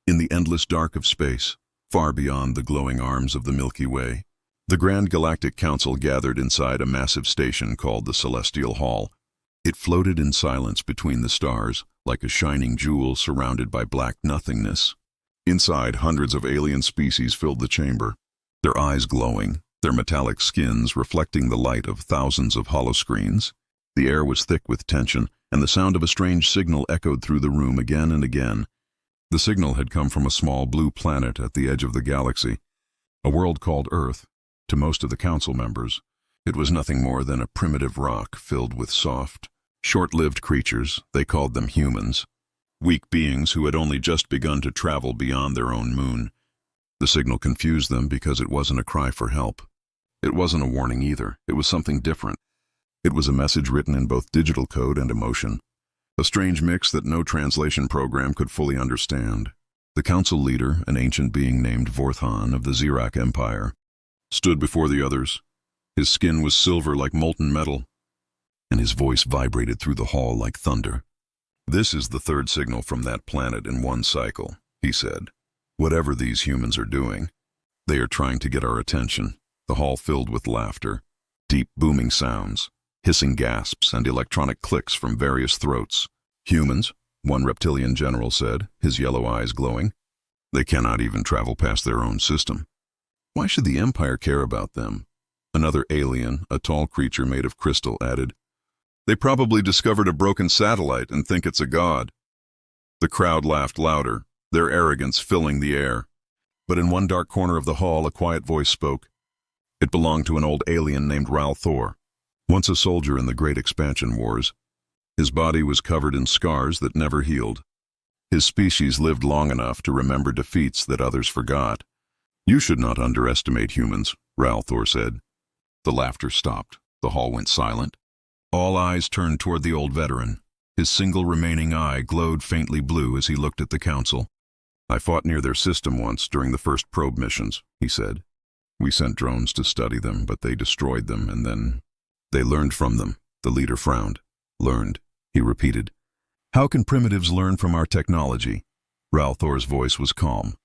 In the endless dark of space, far beyond the glowing arms of the Milky Way, the Grand Galactic Council gathered inside a massive station called the Celestial Hall. It floated in silence between the stars, like a shining jewel surrounded by black nothingness. Inside, hundreds of alien species filled the chamber, their eyes glowing, their metallic skins reflecting the light of thousands of holoscreens. The air was thick with tension, and the sound of a strange signal echoed through the room again and again. The signal had come from a small blue planet at the edge of the galaxy, a world called Earth. To most of the council members, it was nothing more than a primitive rock filled with soft, short-lived creatures. They called them humans, weak beings who had only just begun to travel beyond their own moon. The signal confused them because it wasn't a cry for help. It wasn't a warning either. It was something different. It was a message written in both digital code and emotion, a strange mix that no translation program could fully understand. The council leader, an ancient being named Vorthon of the Xerak Empire, stood before the others. His skin was silver like molten metal, and his voice vibrated through the hall like thunder. "This is the third signal from that planet in one cycle," he said. "Whatever these humans are doing, they are trying to get our attention." The hall filled with laughter, deep booming sounds, hissing gasps, and electronic clicks from various throats. "Humans," one reptilian general said, his yellow eyes glowing. "They cannot even travel past their own system. Why should the Empire care about them?" Another alien, a tall creature made of crystal, added, "They probably discovered a broken satellite and think it's a god." The crowd laughed louder, their arrogance filling the air. But in one dark corner of the hall, a quiet voice spoke. It belonged to an old alien named Ral Thor, once a soldier in the Great Expansion Wars. His body was covered in scars that never healed. His species lived long enough to remember defeats that others forgot. "You should not underestimate humans," Ral Thor said. The laughter stopped. The hall went silent. All eyes turned toward the old veteran. His single remaining eye glowed faintly blue as he looked at the council. "I fought near their system once during the first probe missions," he said. "We sent drones to study them, but they destroyed them, and then they learned from them." The leader frowned. "Learned," he repeated. "How can primitives learn from our technology?" Ral Thor's voice was calm.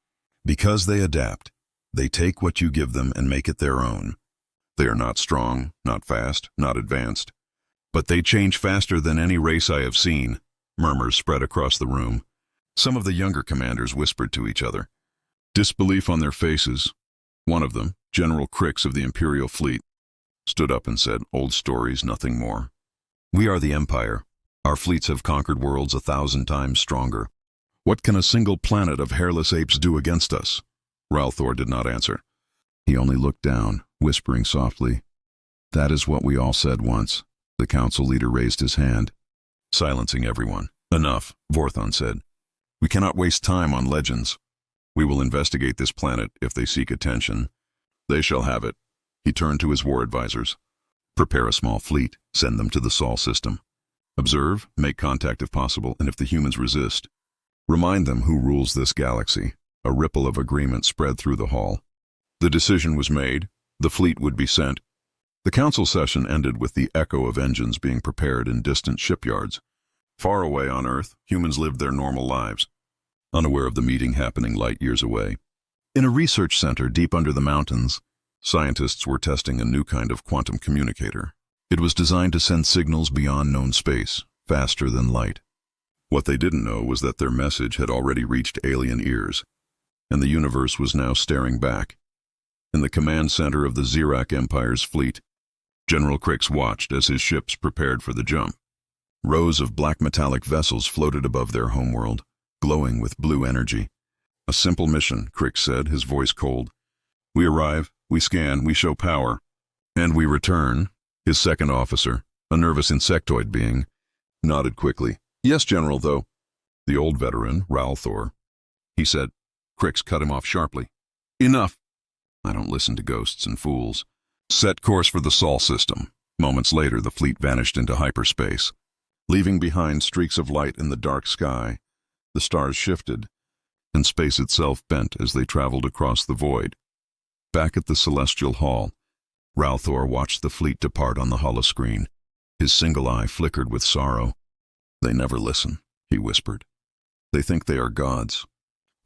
"Because they adapt. They take what you give them and make it their own. They are not strong, not fast, not advanced. But they change faster than any race I have seen." Murmurs spread across the room. Some of the younger commanders whispered to each other, disbelief on their faces. One of them, General Crix of the Imperial Fleet, stood up and said, "Old stories, nothing more. We are the Empire. Our fleets have conquered worlds 1,000 times stronger. What can a single planet of hairless apes do against us?" Ral Thor did not answer. He only looked down, whispering softly, "That is what we all said once." The council leader raised his hand, silencing everyone. "Enough," Vorthon said. "We cannot waste time on legends. We will investigate this planet if they seek attention. They shall have it." He turned to his war advisors. "Prepare a small fleet. Send them to the Sol system. Observe, make contact if possible, and if the humans resist, remind them who rules this galaxy." A ripple of agreement spread through the hall. The decision was made. The fleet would be sent. The council session ended with the echo of engines being prepared in distant shipyards. Far away on Earth, humans lived their normal lives, unaware of the meeting happening light years away. In a research center deep under the mountains, scientists were testing a new kind of quantum communicator. It was designed to send signals beyond known space, faster than light. What they didn't know was that their message had already reached alien ears, and the universe was now staring back. In the command center of the Xerak Empire's fleet, General Crix watched as his ships prepared for the jump. Rows of black metallic vessels floated above their homeworld, glowing with blue energy. "A simple mission," Crix said, his voice cold. "We arrive, we scan, we show power, and we return." His second officer, a nervous insectoid being, nodded quickly. "Yes, General, though." The old veteran, Ral Thor, he said. Crix cut him off sharply. "Enough. I don't listen to ghosts and fools. Set course for the Sol system." Moments later, the fleet vanished into hyperspace, leaving behind streaks of light in the dark sky. The stars shifted, and space itself bent as they traveled across the void. Back at the Celestial Hall, Ral Thor watched the fleet depart on the holoscreen. His single eye flickered with sorrow. "They never listen," he whispered. "They think they are gods.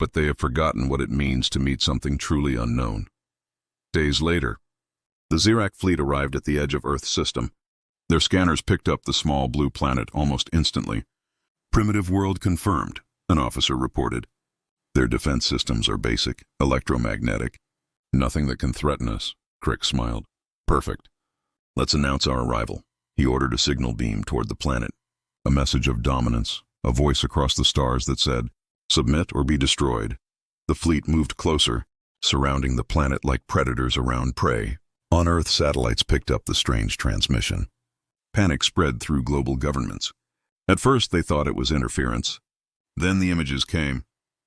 but they have forgotten what it means to meet something truly unknown. Days later, the Zirac fleet arrived at the edge of Earth's system. Their scanners picked up the small blue planet almost instantly. "Primitive world confirmed," an officer reported. "Their defense systems are basic, electromagnetic. Nothing that can threaten us," Crick smiled. "Perfect. Let's announce our arrival." He ordered a signal beam toward the planet. A message of dominance, a voice across the stars that said, "Submit or be destroyed." The fleet moved closer, surrounding the planet like predators around prey. On Earth, satellites picked up the strange transmission. Panic spread through global governments. At first, they thought it was interference. Then the images came.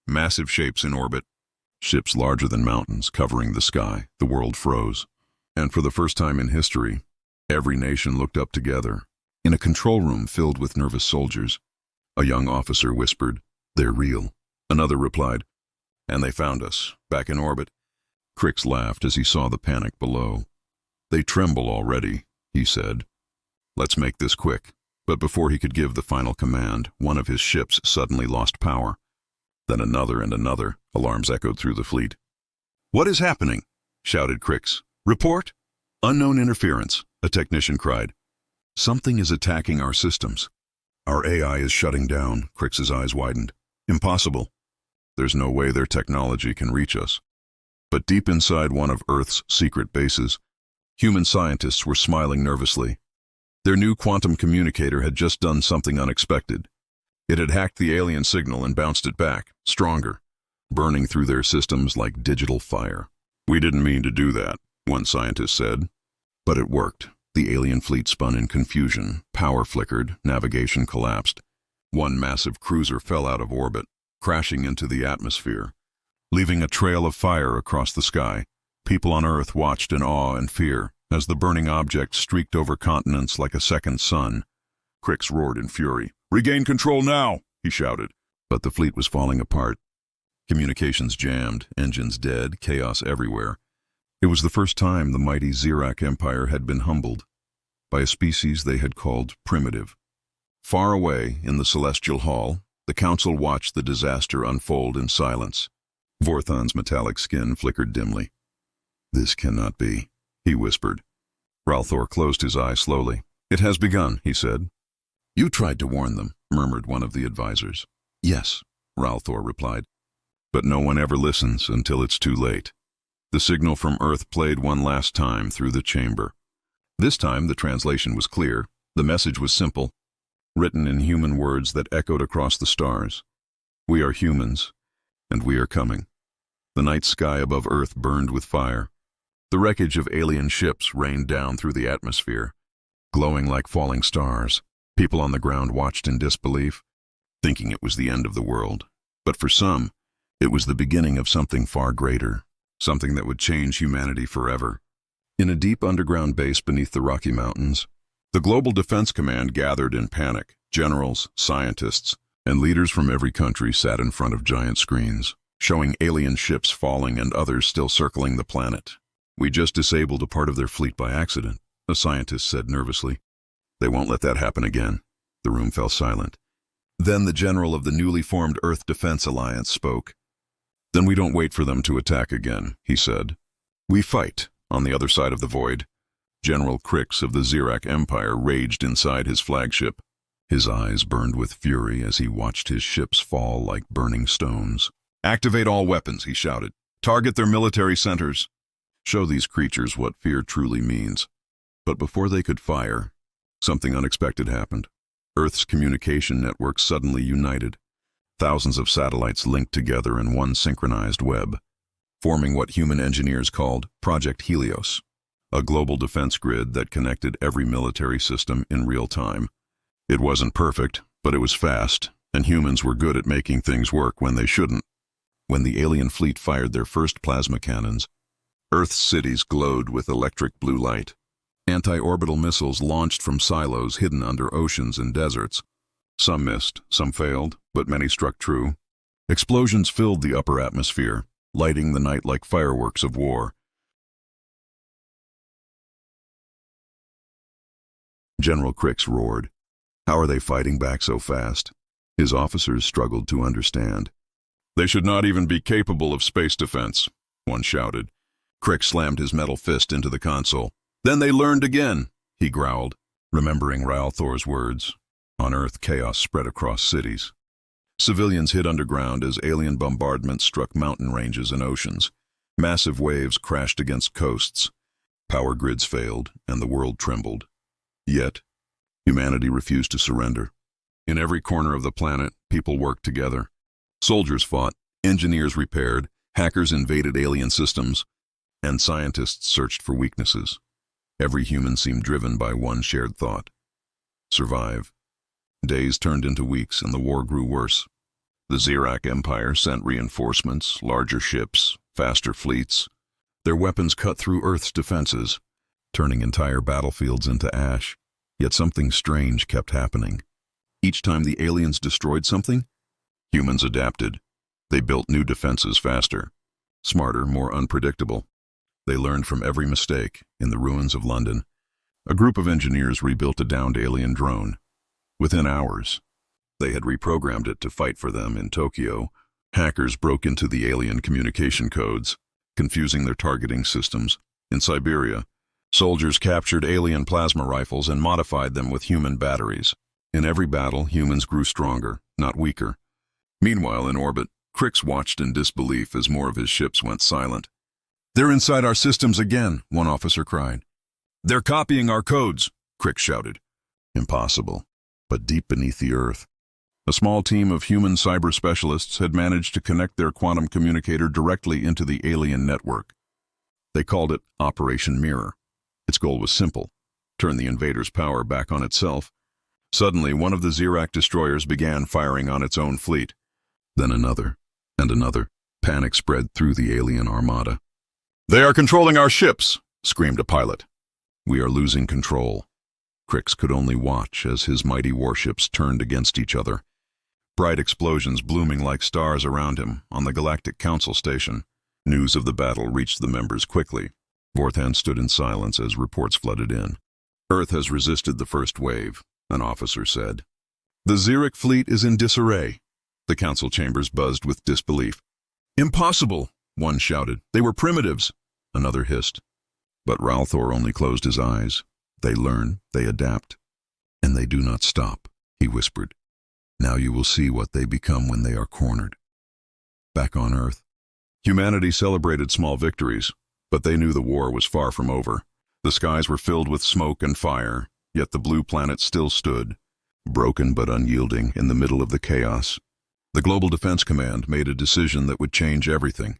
Massive shapes in orbit. Ships larger than mountains covering the sky. The world froze. And for the first time in history, every nation looked up together. In a control room filled with nervous soldiers, a young officer whispered, "They're real." Another replied, "And they found us, back in orbit." Crix laughed as he saw the panic below. "They tremble already," he said. "Let's make this quick." But before he could give the final command, one of his ships suddenly lost power. Then another and another. Alarms echoed through the fleet. "What is happening?" shouted Crix. "Report!" "Unknown interference," a technician cried. "Something is attacking our systems." "Our AI is shutting down," Crix's eyes widened. "Impossible. There's no way their technology can reach us." But deep inside one of Earth's secret bases, human scientists were smiling nervously. Their new quantum communicator had just done something unexpected. It had hacked the alien signal and bounced it back, stronger, burning through their systems like digital fire. "We didn't mean to do that," one scientist said. But it worked. The alien fleet spun in confusion, power flickered, navigation collapsed. One massive cruiser fell out of orbit, crashing into the atmosphere, leaving a trail of fire across the sky. People on Earth watched in awe and fear as the burning object streaked over continents like a second sun. Crix roared in fury. "Regain control now!" he shouted. But the fleet was falling apart. Communications jammed, engines dead, chaos everywhere. It was the first time the mighty Zirac Empire had been humbled by a species they had called primitive. Far away, in the celestial hall, the council watched the disaster unfold in silence. Vorthon's metallic skin flickered dimly. "This cannot be," he whispered. Ralthor closed his eyes slowly. "It has begun," he said. "You tried to warn them," murmured one of the advisors. "Yes," Ralthor replied. "But no one ever listens until it's too late." The signal from Earth played one last time through the chamber. This time the translation was clear. The message was simple, written in human words that echoed across the stars. "We are humans, and we are coming." The night sky above Earth burned with fire. The wreckage of alien ships rained down through the atmosphere, glowing like falling stars. People on the ground watched in disbelief, thinking it was the end of the world. But for some, it was the beginning of something far greater, something that would change humanity forever. In a deep underground base beneath the Rocky Mountains, the Global Defense Command gathered in panic. Generals, scientists, and leaders from every country sat in front of giant screens, showing alien ships falling and others still circling the planet. "We just disabled a part of their fleet by accident," a scientist said nervously. "They won't let that happen again." The room fell silent. Then the general of the newly formed Earth Defense Alliance spoke. "Then we don't wait for them to attack again," he said. "We fight on the other side of the void." General Crix of the Zirac Empire raged inside his flagship. His eyes burned with fury as he watched his ships fall like burning stones. "Activate all weapons," he shouted. "Target their military centers. Show these creatures what fear truly means." But before they could fire, something unexpected happened. Earth's communication network suddenly united. Thousands of satellites linked together in one synchronized web, forming what human engineers called Project Helios, a global defense grid that connected every military system in real time. It wasn't perfect, but it was fast, and humans were good at making things work when they shouldn't. When the alien fleet fired their first plasma cannons, Earth's cities glowed with electric blue light. Anti-orbital missiles launched from silos hidden under oceans and deserts. Some missed, some failed, but many struck true. Explosions filled the upper atmosphere, lighting the night like fireworks of war. General Crix roared. "How are they fighting back so fast?" His officers struggled to understand. They should not even be capable of space defense, one shouted. Crick slammed his metal fist into the console. Then they learned again, he growled, remembering Ralthor's words. On Earth, chaos spread across cities. Civilians hid underground as alien bombardments struck mountain ranges and oceans. Massive waves crashed against coasts. Power grids failed, and the world trembled. Yet, humanity refused to surrender. In every corner of the planet, people worked together. Soldiers fought, engineers repaired, hackers invaded alien systems, and scientists searched for weaknesses. Every human seemed driven by one shared thought: survive. Days turned into weeks, and the war grew worse. The Xerak Empire sent reinforcements, larger ships, faster fleets. Their weapons cut through Earth's defenses, turning entire battlefields into ash. Yet something strange kept happening. Each time the aliens destroyed something, humans adapted. They built new defenses faster, smarter, more unpredictable. They learned from every mistake. In the ruins of London, a group of engineers rebuilt a downed alien drone. Within hours, they had reprogrammed it to fight for them. In Tokyo, hackers broke into the alien communication codes, confusing their targeting systems. In Siberia, soldiers captured alien plasma rifles and modified them with human batteries. In every battle, humans grew stronger, not weaker. Meanwhile, in orbit, Crix watched in disbelief as more of his ships went silent. "They're inside our systems again," one officer cried. "They're copying our codes," Crix shouted. Impossible. But deep beneath the Earth, a small team of human cyber specialists had managed to connect their quantum communicator directly into the alien network. They called it Operation Mirror. Its goal was simple: turn the invaders' power back on itself. Suddenly, one of the Xerak destroyers began firing on its own fleet. Then another, and another. Panic spread through the alien armada. "They are controlling our ships!" screamed a pilot. "We are losing control." Crix could only watch as his mighty warships turned against each other. Bright explosions blooming like stars around him on the Galactic Council station. News of the battle reached the members quickly. Vorthan stood in silence as reports flooded in. "Earth has resisted the first wave," an officer said. "The Xeric fleet is in disarray." The council chambers buzzed with disbelief. "Impossible," one shouted. "They were primitives," another hissed. But Ralthor only closed his eyes. "They learn, they adapt, and they do not stop," he whispered. "Now you will see what they become when they are cornered." Back on Earth, humanity celebrated small victories, but they knew the war was far from over. The skies were filled with smoke and fire, yet the blue planet still stood, broken but unyielding, in the middle of the chaos. The Global Defense Command made a decision that would change everything.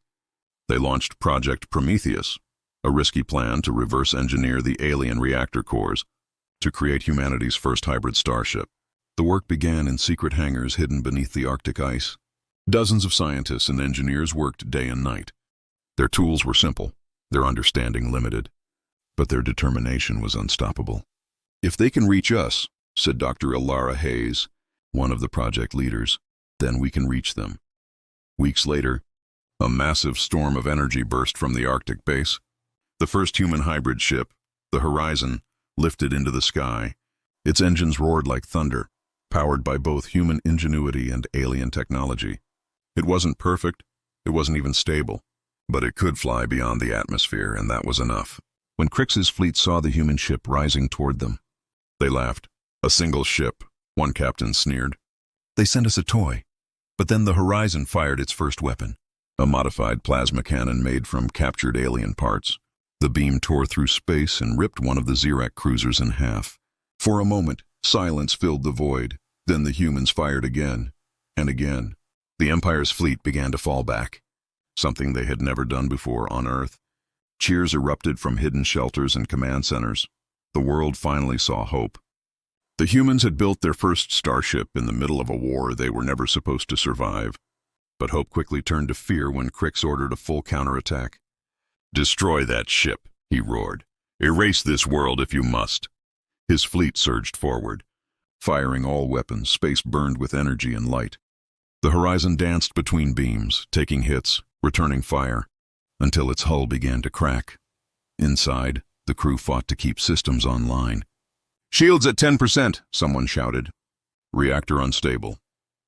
They launched Project Prometheus, a risky plan to reverse engineer the alien reactor cores to create humanity's first hybrid starship. The work began in secret hangars hidden beneath the Arctic ice. Dozens of scientists and engineers worked day and night. Their tools were simple, their understanding limited, but their determination was unstoppable. "If they can reach us," said Dr. Ilara Hayes, one of the project leaders, "then we can reach them." Weeks later, a massive storm of energy burst from the Arctic base. The first human hybrid ship, the Horizon, lifted into the sky. Its engines roared like thunder, powered by both human ingenuity and alien technology. It wasn't perfect, it wasn't even stable, but it could fly beyond the atmosphere, and that was enough. When Crix's fleet saw the human ship rising toward them, they laughed. "A single ship," one captain sneered. "They sent us a toy." But then the Horizon fired its first weapon, a modified plasma cannon made from captured alien parts. The beam tore through space and ripped one of the Xerak cruisers in half. For a moment, silence filled the void. Then the humans fired again, and again. The Empire's fleet began to fall back, something they had never done before on Earth. Cheers erupted from hidden shelters and command centers. The world finally saw hope. The humans had built their first starship in the middle of a war they were never supposed to survive. But hope quickly turned to fear when Crix ordered a full counterattack. "Destroy that ship," he roared. "Erase this world if you must." His fleet surged forward. Firing all weapons, space burned with energy and light. The Horizon danced between beams, taking hits, returning fire, until its hull began to crack. Inside, the crew fought to keep systems online. "Shields at 10%, someone shouted. "Reactor unstable."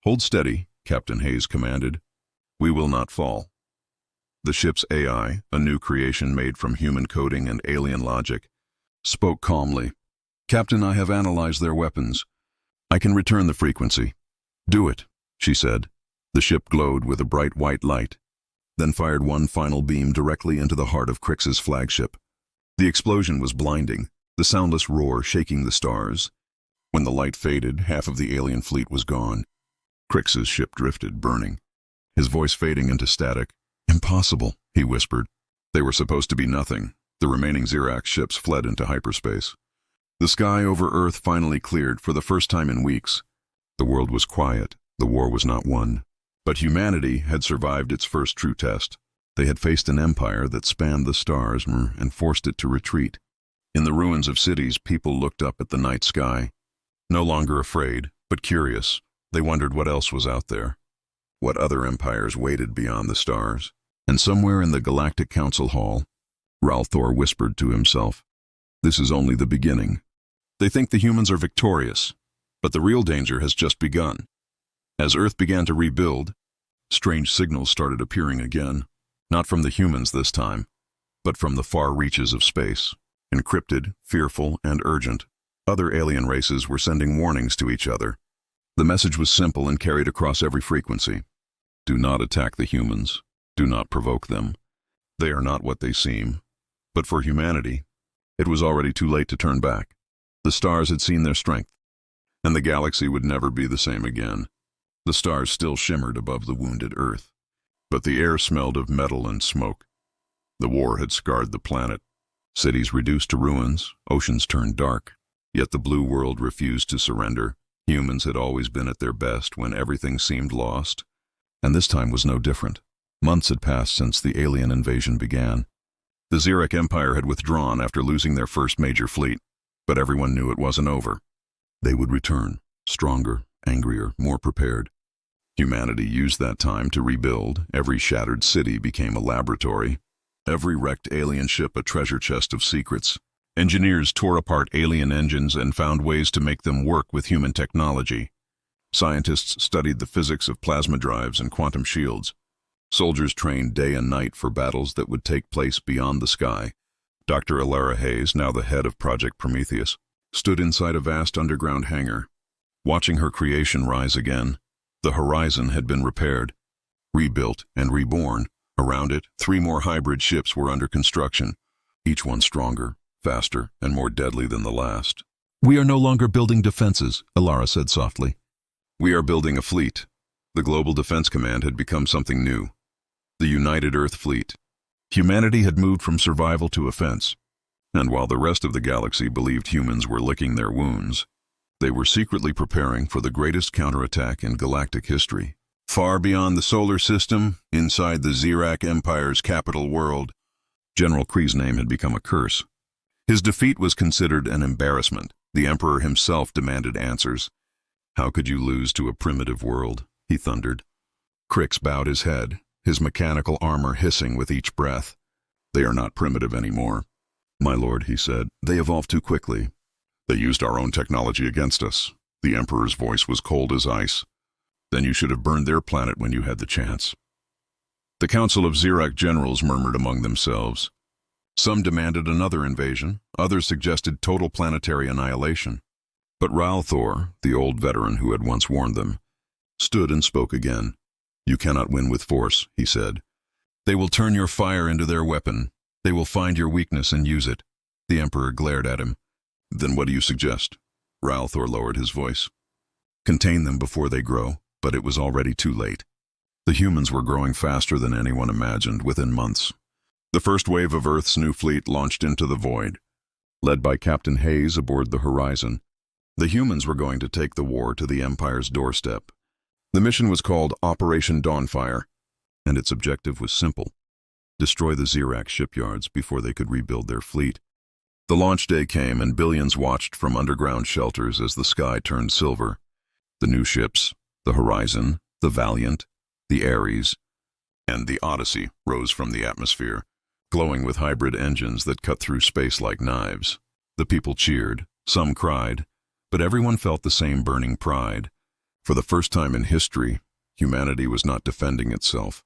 "Hold steady," Captain Hayes commanded. We will not fall. The ship's AI, a new creation made from human coding and alien logic, spoke calmly. Captain, I have analyzed their weapons. I can return the frequency. Do it, she said. The ship glowed with a bright white light, then fired one final beam directly into the heart of Crix's flagship. The explosion was blinding, the soundless roar shaking the stars. When the light faded, half of the alien fleet was gone. Crix's ship drifted, burning, his voice fading into static. Impossible, he whispered. They were supposed to be nothing. The remaining Xerax ships fled into hyperspace. The sky over Earth finally cleared for the first time in weeks. The world was quiet. The war was not won. But humanity had survived its first true test. They had faced an empire that spanned the stars and forced it to retreat. In the ruins of cities, people looked up at the night sky. No longer afraid, but curious. They wondered what else was out there. What other empires waited beyond the stars. And somewhere in the Galactic Council Hall, Ralthor whispered to himself, "This is only the beginning. They think the humans are victorious, but the real danger has just begun." As Earth began to rebuild, strange signals started appearing again, not from the humans this time, but from the far reaches of space. Encrypted, fearful, and urgent, other alien races were sending warnings to each other. The message was simple and carried across every frequency. Do not attack the humans. Do not provoke them. They are not what they seem. But for humanity, it was already too late to turn back. The stars had seen their strength, and the galaxy would never be the same again. The stars still shimmered above the wounded Earth, but the air smelled of metal and smoke. The war had scarred the planet. Cities reduced to ruins, oceans turned dark, yet the blue world refused to surrender. Humans had always been at their best when everything seemed lost, and this time was no different. Months had passed since the alien invasion began. The Xerac Empire had withdrawn after losing their first major fleet, but everyone knew it wasn't over. They would return, stronger, angrier, more prepared. Humanity used that time to rebuild. Every shattered city became a laboratory. Every wrecked alien ship a treasure chest of secrets. Engineers tore apart alien engines and found ways to make them work with human technology. Scientists studied the physics of plasma drives and quantum shields. Soldiers trained day and night for battles that would take place beyond the sky. Dr. Alara Hayes, now the head of Project Prometheus, stood inside a vast underground hangar. Watching her creation rise again, the horizon had been repaired, rebuilt, and reborn. Around it, 3 more hybrid ships were under construction, each one stronger, faster, and more deadly than the last. "We are no longer building defenses," Alara said softly. "We are building a fleet." The Global Defense Command had become something new. The United Earth Fleet. Humanity had moved from survival to offense, and while the rest of the galaxy believed humans were licking their wounds, they were secretly preparing for the greatest counterattack in galactic history. Far beyond the solar system, inside the Xerac Empire's capital world, General Kree's name had become a curse. His defeat was considered an embarrassment. The Emperor himself demanded answers. "How could you lose to a primitive world?" he thundered. Crix bowed his head, his mechanical armor hissing with each breath. "They are not primitive anymore, my lord," he said. "They evolved too quickly. They used our own technology against us." The Emperor's voice was cold as ice. "Then you should have burned their planet when you had the chance." The Council of Xerac generals murmured among themselves. Some demanded another invasion, others suggested total planetary annihilation. But Ralthor, the old veteran who had once warned them, stood and spoke again. "You cannot win with force," he said. "They will turn your fire into their weapon. They will find your weakness and use it." The Emperor glared at him. "Then what do you suggest?" Ralthor lowered his voice. "Contain them before they grow," but it was already too late. The humans were growing faster than anyone imagined within months. The first wave of Earth's new fleet launched into the void. Led by Captain Hayes aboard the Horizon, the humans were going to take the war to the Empire's doorstep. The mission was called Operation Dawnfire, and its objective was simple: destroy the Xerac shipyards before they could rebuild their fleet. The launch day came, and billions watched from underground shelters as the sky turned silver. The new ships, the Horizon, the Valiant, the Ares, and the Odyssey rose from the atmosphere, glowing with hybrid engines that cut through space like knives. The people cheered, some cried, but everyone felt the same burning pride. For the first time in history, humanity was not defending itself.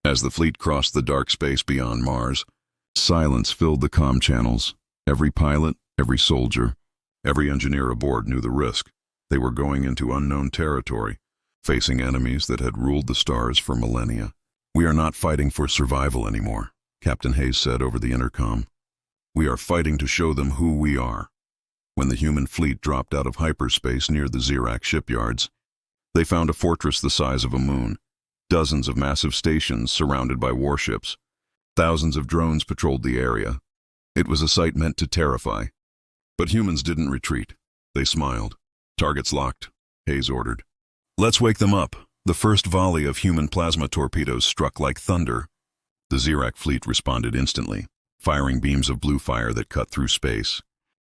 As the fleet crossed the dark space beyond Mars, silence filled the comm channels. Every pilot, every soldier, every engineer aboard knew the risk. They were going into unknown territory, facing enemies that had ruled the stars for millennia. "We are not fighting for survival anymore," Captain Hayes said over the intercom. "We are fighting to show them who we are." When the human fleet dropped out of hyperspace near the Zirac shipyards, they found a fortress the size of a moon, dozens of massive stations surrounded by warships. Thousands of drones patrolled the area. It was a sight meant to terrify. But humans didn't retreat. They smiled. "Targets locked," Hayes ordered. "Let's wake them up." The first volley of human plasma torpedoes struck like thunder. The Zirac fleet responded instantly, firing beams of blue fire that cut through space.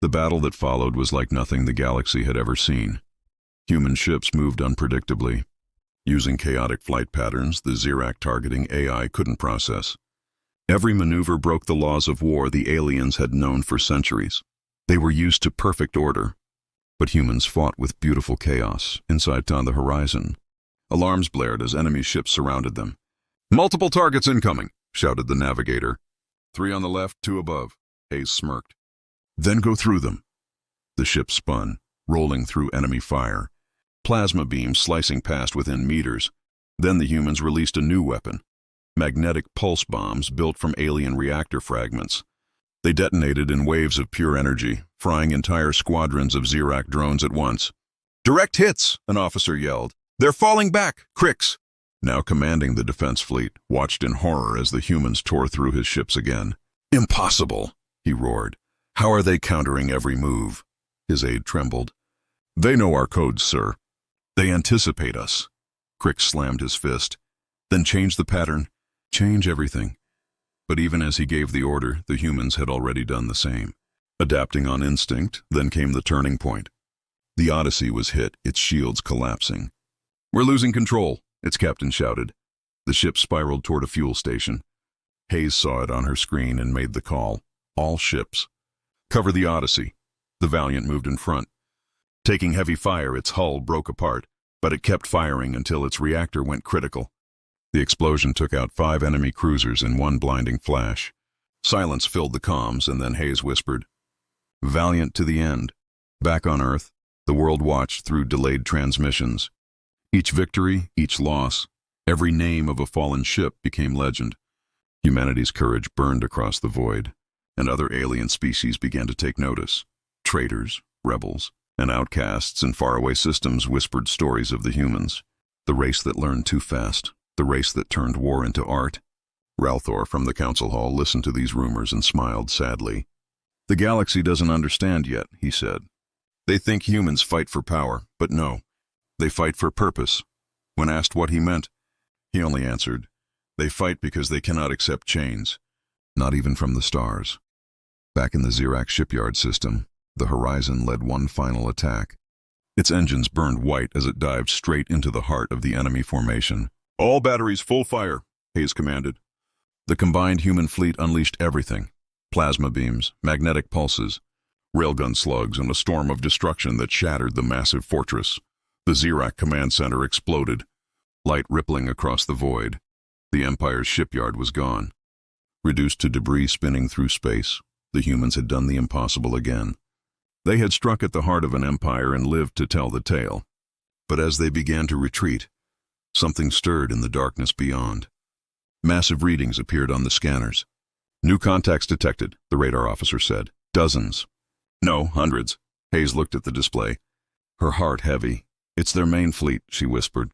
The battle that followed was like nothing the galaxy had ever seen. Human ships moved unpredictably, using chaotic flight patterns the Zirac targeting AI couldn't process. Every maneuver broke the laws of war the aliens had known for centuries. They were used to perfect order. But humans fought with beautiful chaos inside on the horizon. Alarms blared as enemy ships surrounded them. "Multiple targets incoming," shouted the navigator. "3 on the left, 2 above," Hayes smirked. "Then go through them." The ship spun, rolling through enemy fire, plasma beams slicing past within meters. Then the humans released a new weapon, magnetic pulse bombs built from alien reactor fragments. They detonated in waves of pure energy, frying entire squadrons of Zirac drones at once. "Direct hits," an officer yelled. "They're falling back, Crix." Now commanding the defense fleet, watched in horror as the humans tore through his ships again. "Impossible," he roared. "How are they countering every move?" His aide trembled. "They know our codes, sir. They anticipate us." Crix slammed his fist. "Then change the pattern. Change everything." But even as he gave the order, the humans had already done the same. Adapting on instinct, then came the turning point. The Odyssey was hit, its shields collapsing. "We're losing control," its captain shouted. The ship spiraled toward a fuel station. Hayes saw it on her screen and made the call. "All ships, cover the Odyssey." The Valiant moved in front. Taking heavy fire, its hull broke apart, but it kept firing until its reactor went critical. The explosion took out 5 enemy cruisers in one blinding flash. Silence filled the comms, and then Hayes whispered, "Valiant to the end." Back on Earth, the world watched through delayed transmissions. Each victory, each loss, every name of a fallen ship became legend. Humanity's courage burned across the void, and other alien species began to take notice. Traitors, rebels, and outcasts in faraway systems whispered stories of the humans. The race that learned too fast, the race that turned war into art. Ralthor from the council hall listened to these rumors and smiled sadly. "The galaxy doesn't understand yet," he said. "They think humans fight for power, but no. They fight for purpose." When asked what he meant, he only answered, "They fight because they cannot accept chains, not even from the stars." Back in the Zirac shipyard system, the Horizon led one final attack. Its engines burned white as it dived straight into the heart of the enemy formation. "All batteries full fire," Hayes commanded. The combined human fleet unleashed everything: plasma beams, magnetic pulses, railgun slugs, and a storm of destruction that shattered the massive fortress. The Zirac command center exploded, light rippling across the void. The Empire's shipyard was gone. Reduced to debris spinning through space, the humans had done the impossible again. They had struck at the heart of an empire and lived to tell the tale. But as they began to retreat, something stirred in the darkness beyond. Massive readings appeared on the scanners. "New contacts detected," the radar officer said. "Dozens." "No, hundreds." Hayes looked at the display, her heart heavy. "It's their main fleet," she whispered.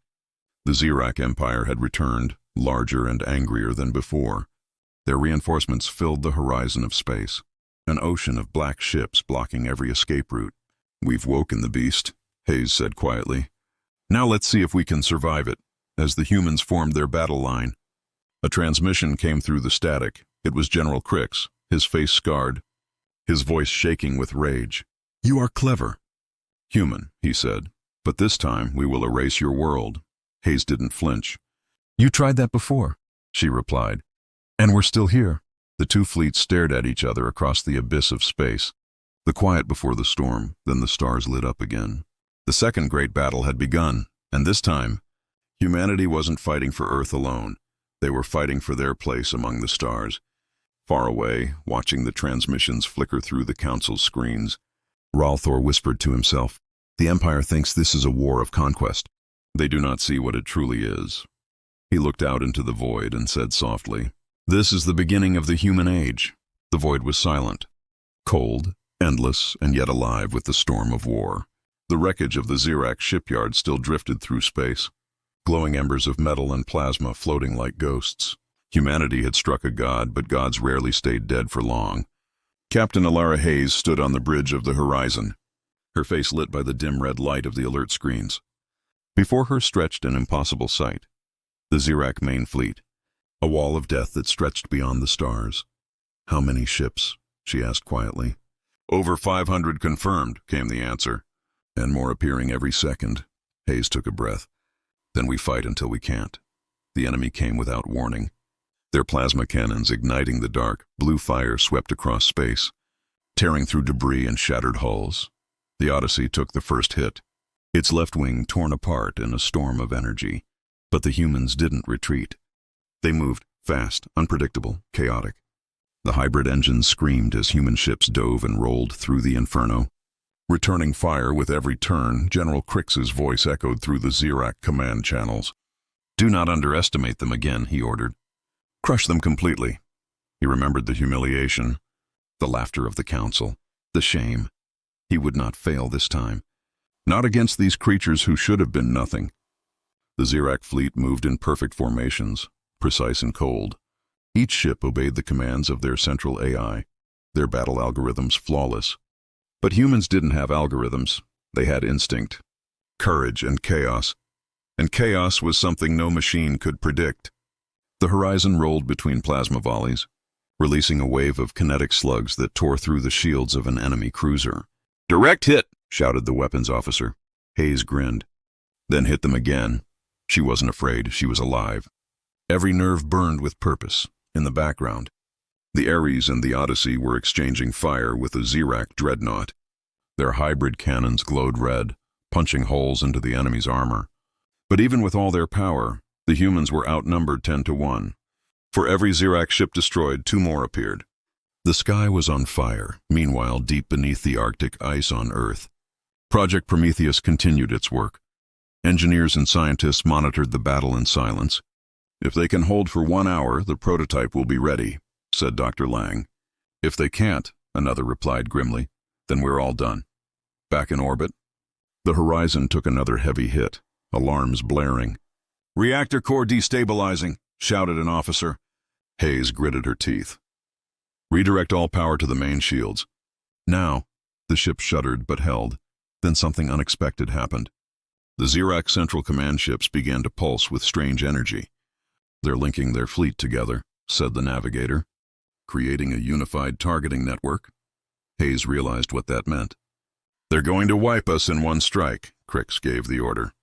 The Zirac Empire had returned, larger and angrier than before. Their reinforcements filled the horizon of space, an ocean of black ships blocking every escape route. "We've woken the beast," Hayes said quietly. "Now let's see if we can survive it." As the humans formed their battle line, a transmission came through the static. It was General Crix, his face scarred, his voice shaking with rage. "You are clever, human," he said, "but this time we will erase your world." Hayes didn't flinch. "You tried that before," she replied, "and we're still here." The two fleets stared at each other across the abyss of space. The quiet before the storm, then the stars lit up again. The second great battle had begun, and this time, humanity wasn't fighting for Earth alone. They were fighting for their place among the stars. Far away, watching the transmissions flicker through the Council's screens, Ralthor whispered to himself, "The Empire thinks this is a war of conquest. They do not see what it truly is." He looked out into the void and said softly, "This is the beginning of the human age." The void was silent, cold, endless, and yet alive with the storm of war. The wreckage of the Xerac shipyard still drifted through space, glowing embers of metal and plasma floating like ghosts. Humanity had struck a god, but gods rarely stayed dead for long. Captain Alara Hayes stood on the bridge of the horizon, her face lit by the dim red light of the alert screens. Before her stretched an impossible sight, the Xerac main fleet, a wall of death that stretched beyond the stars. "How many ships?" she asked quietly. "Over 500 confirmed," came the answer. "And more appearing every second." Hayes took a breath. "Then we fight until we can't." The enemy came without warning. Their plasma cannons igniting the dark, blue fire swept across space, tearing through debris and shattered hulls. The Odyssey took the first hit, its left wing torn apart in a storm of energy. But the humans didn't retreat. They moved, fast, unpredictable, chaotic. The hybrid engines screamed as human ships dove and rolled through the inferno. Returning fire with every turn, General Crix's voice echoed through the Xerac command channels. "Do not underestimate them again," he ordered. "Crush them completely." He remembered the humiliation, the laughter of the Council, the shame. He would not fail this time. Not against these creatures who should have been nothing. The Xerac fleet moved in perfect formations, precise and cold. Each ship obeyed the commands of their central AI, their battle algorithms flawless. But humans didn't have algorithms. They had instinct, courage, and chaos. And chaos was something no machine could predict. The horizon rolled between plasma volleys, releasing a wave of kinetic slugs that tore through the shields of an enemy cruiser. "Direct hit!" shouted the weapons officer. Hayes grinned. "Then hit them again." She wasn't afraid, she was alive. Every nerve burned with purpose. In the background, the Ares and the Odyssey were exchanging fire with the Xerac dreadnought. Their hybrid cannons glowed red, punching holes into the enemy's armor. But even with all their power, the humans were outnumbered 10-1. For every Xerac ship destroyed, 2 more appeared. The sky was on fire, meanwhile deep beneath the Arctic ice on Earth. Project Prometheus continued its work. Engineers and scientists monitored the battle in silence. "If they can hold for 1 hour, the prototype will be ready," said Dr. Lang. "If they can't," another replied grimly, "then we're all done." Back in orbit, the horizon took another heavy hit, alarms blaring. "Reactor core destabilizing," shouted an officer. Hayes gritted her teeth. "Redirect all power to the main shields." Now, the ship shuddered but held. Then something unexpected happened. The Xerac Central Command ships began to pulse with strange energy. "They're linking their fleet together," said the navigator, "creating a unified targeting network." Hayes realized what that meant. "They're going to wipe us in one strike," Crix gave the order.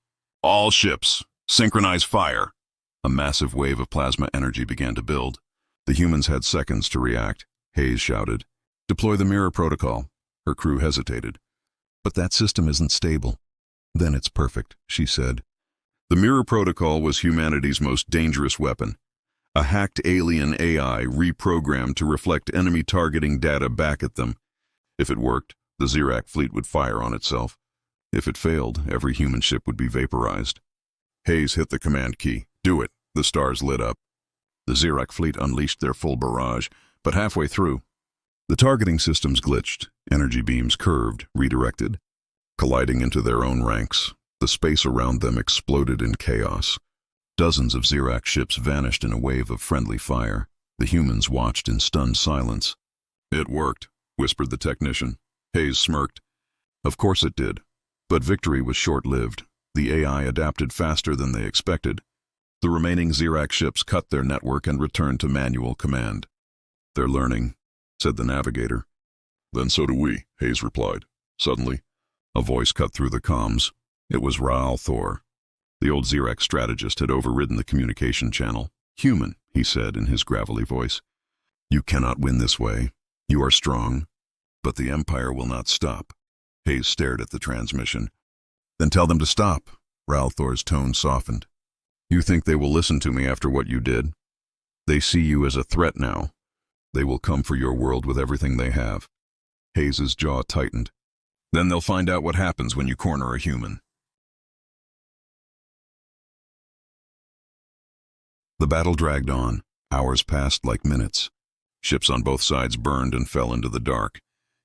"All ships, synchronize fire." A massive wave of plasma energy began to build. The humans had seconds to react. Hayes shouted, "Deploy the mirror protocol." Her crew hesitated. "But that system isn't stable." "Then it's perfect," she said. The mirror protocol was humanity's most dangerous weapon. A hacked alien AI reprogrammed to reflect enemy targeting data back at them. If it worked, the Xerac fleet would fire on itself. If it failed, every human ship would be vaporized. Hayes hit the command key. "Do it." The stars lit up. The Xerac fleet unleashed their full barrage, but halfway through, the targeting systems glitched, energy beams curved, redirected. Colliding into their own ranks, the space around them exploded in chaos. Dozens of Xerac ships vanished in a wave of friendly fire. The humans watched in stunned silence. "It worked," whispered the technician. Hayes smirked. "Of course it did. But victory was short-lived. The AI adapted faster than they expected. The remaining Xerac ships cut their network and returned to manual command." "They're learning," said the navigator. "Then so do we," Hayes replied. Suddenly, a voice cut through the comms. It was Ralthor. The old Xerac strategist had overridden the communication channel. "Human," he said in his gravelly voice. "You cannot win this way. You are strong, but the Empire will not stop." Hayes stared at the transmission. "Then tell them to stop." Ralthor's tone softened. "You think they will listen to me after what you did?" They see you as a threat now. They will come for your world with everything they have. Hayes' jaw tightened. Then they'll find out what happens when you corner a human. The battle dragged on. Hours passed like minutes. Ships on both sides burned and fell into the dark.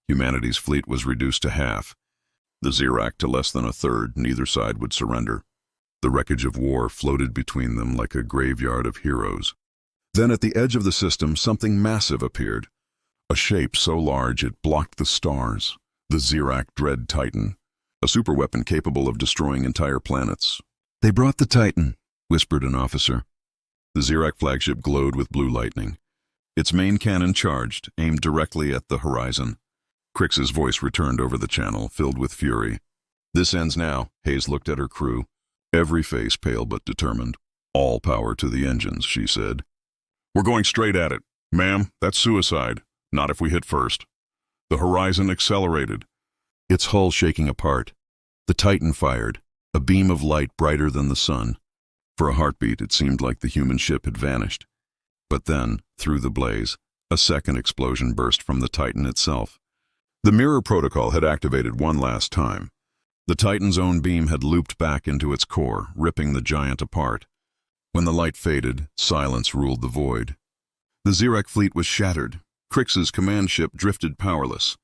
Humanity's fleet was reduced to half. The Zirac to less than a third. Neither side would surrender. The wreckage of war floated between them like a graveyard of heroes. Then at the edge of the system, something massive appeared. A shape so large it blocked the stars. The Zirac Dread Titan, a superweapon capable of destroying entire planets. "They brought the Titan," whispered an officer. The Zirac flagship glowed with blue lightning. Its main cannon charged, aimed directly at the horizon. Crix's voice returned over the channel, filled with fury. "This ends now." Hayes looked at her crew, every face pale but determined. "All power to the engines," she said. "We're going straight at it. Ma'am, that's suicide. Not if we hit first." The horizon accelerated, its hull shaking apart. The Titan fired, a beam of light brighter than the sun. For a heartbeat, it seemed like the human ship had vanished. But then, through the blaze, a second explosion burst from the Titan itself. The mirror protocol had activated one last time. The Titan's own beam had looped back into its core, ripping the giant apart. When the light faded, silence ruled the void. The Zirac fleet was shattered. Crix's command ship drifted powerless.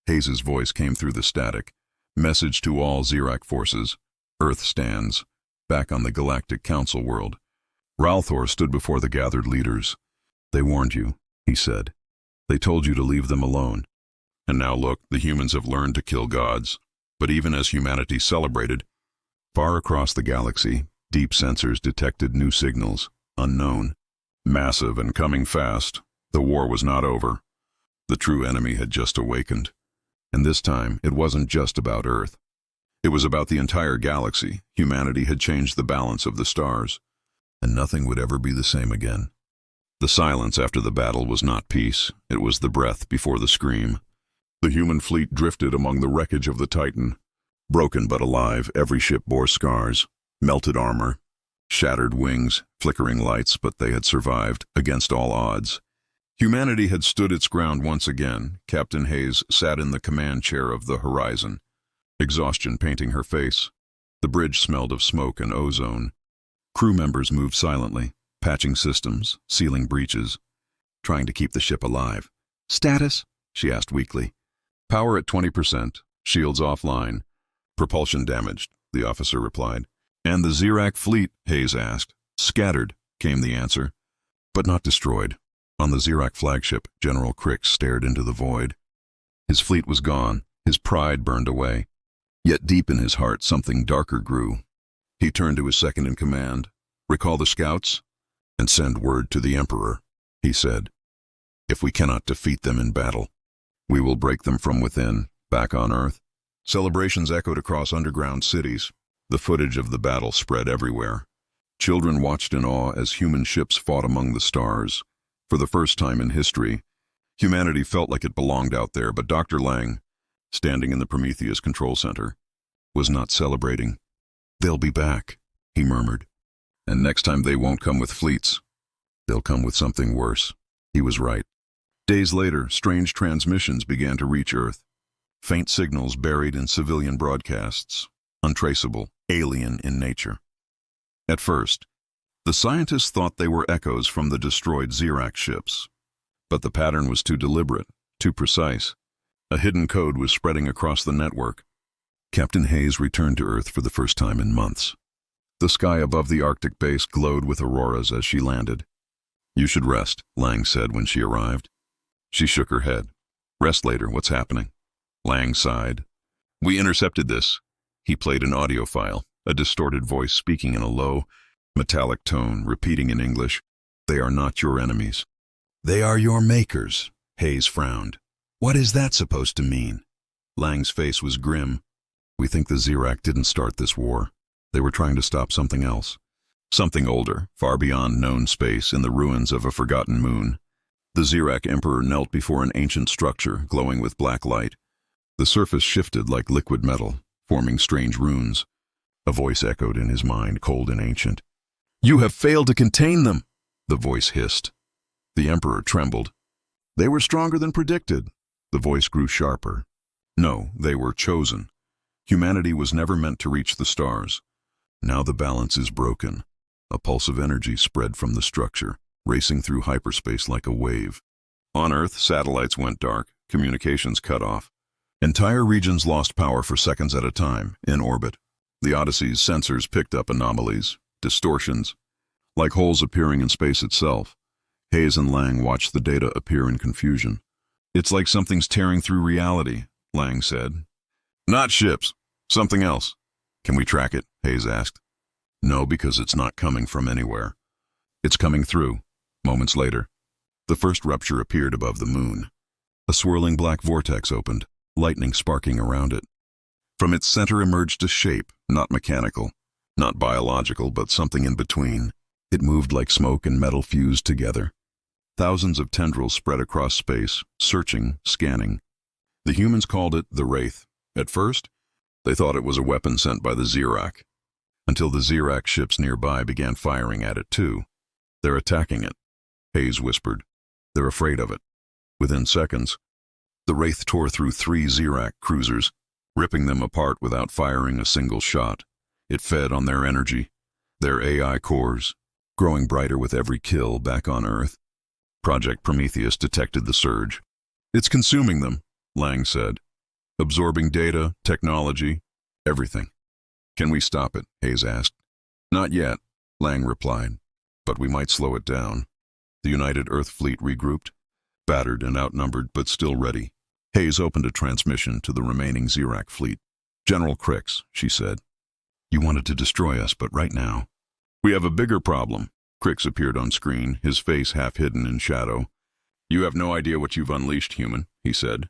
Hayes' voice came through the static. "Message to all Zirac forces. Earth stands. Back on the Galactic Council world." Ralthor stood before the gathered leaders. "They warned you," he said. "They told you to leave them alone. And now look, the humans have learned to kill gods." But even as humanity celebrated, far across the galaxy, deep sensors detected new signals, unknown, massive and coming fast. The war was not over. The true enemy had just awakened. And this time, it wasn't just about Earth. It was about the entire galaxy. Humanity had changed the balance of the stars, and nothing would ever be the same again. The silence after the battle was not peace. It was the breath before the scream. The human fleet drifted among the wreckage of the Titan. Broken but alive, every ship bore scars, melted armor, shattered wings, flickering lights, but they had survived against all odds. Humanity had stood its ground once again. Captain Hayes sat in the command chair of the horizon, exhaustion painting her face. The bridge smelled of smoke and ozone. Crew members moved silently, patching systems, sealing breaches, trying to keep the ship alive. "Status?" she asked weakly. "Power at 20%, shields offline, propulsion damaged," the officer replied. "And the Zirac fleet?" Hayes asked. "Scattered," came the answer, "but not destroyed." On the Zirac flagship, General Crix stared into the void. His fleet was gone, his pride burned away. Yet deep in his heart, something darker grew. He turned to his second-in-command. "Recall the scouts and send word to the Emperor," he said. "If we cannot defeat them in battle, we will break them from within." Back on Earth, celebrations echoed across underground cities. The footage of the battle spread everywhere. Children watched in awe as human ships fought among the stars. For the first time in history, humanity felt like it belonged out there, but Dr. Lang, standing in the Prometheus control center, was not celebrating. "They'll be back," he murmured. "And next time they won't come with fleets. They'll come with something worse." He was right. Days later, strange transmissions began to reach Earth. Faint signals buried in civilian broadcasts, untraceable, alien in nature. At first, the scientists thought they were echoes from the destroyed Zirac ships. But the pattern was too deliberate, too precise. A hidden code was spreading across the network. Captain Hayes returned to Earth for the first time in months. The sky above the Arctic base glowed with auroras as she landed. "You should rest," Lang said when she arrived. She shook her head. "Rest later, what's happening?" Lang sighed. "We intercepted this." He played an audio file, a distorted voice speaking in a low, metallic tone, repeating in English, "They are not your enemies." "They are your makers," Hayes frowned. "What is that supposed to mean?" Lang's face was grim. "We think the Zirac didn't start this war. They were trying to stop something else. Something older, far beyond known space, in the ruins of a forgotten moon." The Zirac Emperor knelt before an ancient structure, glowing with black light. The surface shifted like liquid metal, forming strange runes. A voice echoed in his mind, cold and ancient. "You have failed to contain them," the voice hissed. The Emperor trembled. They were stronger than predicted. The voice grew sharper. No, they were chosen. Humanity was never meant to reach the stars. Now the balance is broken. A pulse of energy spread from the structure, racing through hyperspace like a wave. On Earth, satellites went dark, communications cut off. Entire regions lost power for seconds at a time, in orbit. The Odyssey's sensors picked up anomalies, distortions, like holes appearing in space itself. Hayes and Lang watched the data appear in confusion. It's like something's tearing through reality, Lang said. Not ships, something else. Can we track it? Hayes asked. No, because it's not coming from anywhere. It's coming through. Moments later, the first rupture appeared above the moon. A swirling black vortex opened, lightning sparking around it. From its center emerged a shape, not mechanical, not biological, but something in between. It moved like smoke and metal fused together. Thousands of tendrils spread across space, searching, scanning. The humans called it the Wraith. At first, they thought it was a weapon sent by the Xerak, until the Xerak ships nearby began firing at it too. They're attacking it, Hayes whispered. They're afraid of it. Within seconds, the Wraith tore through 3 Xerak cruisers, ripping them apart without firing a single shot. It fed on their energy, their AI cores, growing brighter with every kill back on Earth. Project Prometheus detected the surge. It's consuming them, Lang said. Absorbing data, technology, everything. Can we stop it? Hayes asked. Not yet, Lang replied, but we might slow it down. The United Earth Fleet regrouped, battered and outnumbered, but still ready. Hayes opened a transmission to the remaining Xerak fleet. General Crix, she said. You wanted to destroy us, but right now. We have a bigger problem. Crix appeared on screen, his face half hidden in shadow. You have no idea what you've unleashed, human, he said.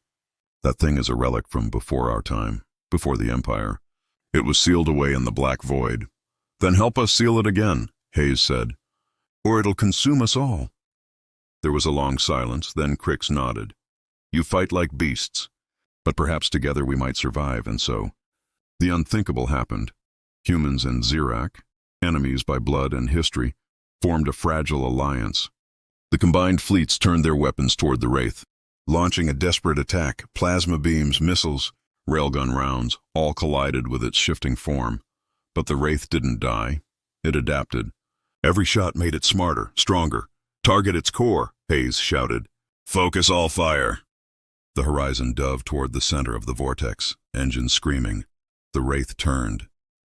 That thing is a relic from before our time, before the Empire. It was sealed away in the black void. Then help us seal it again, Hayes said, or it'll consume us all. There was a long silence, then Crix nodded. You fight like beasts, but perhaps together we might survive, and so. The unthinkable happened. Humans and Xerak, enemies by blood and history, formed a fragile alliance. The combined fleets turned their weapons toward the Wraith, launching a desperate attack. Plasma beams, missiles, railgun rounds, all collided with its shifting form. But the Wraith didn't die. It adapted. Every shot made it smarter, stronger. Target its core, Hayes shouted. Focus all fire. The Horizon dove toward the center of the vortex, engines screaming. The Wraith turned.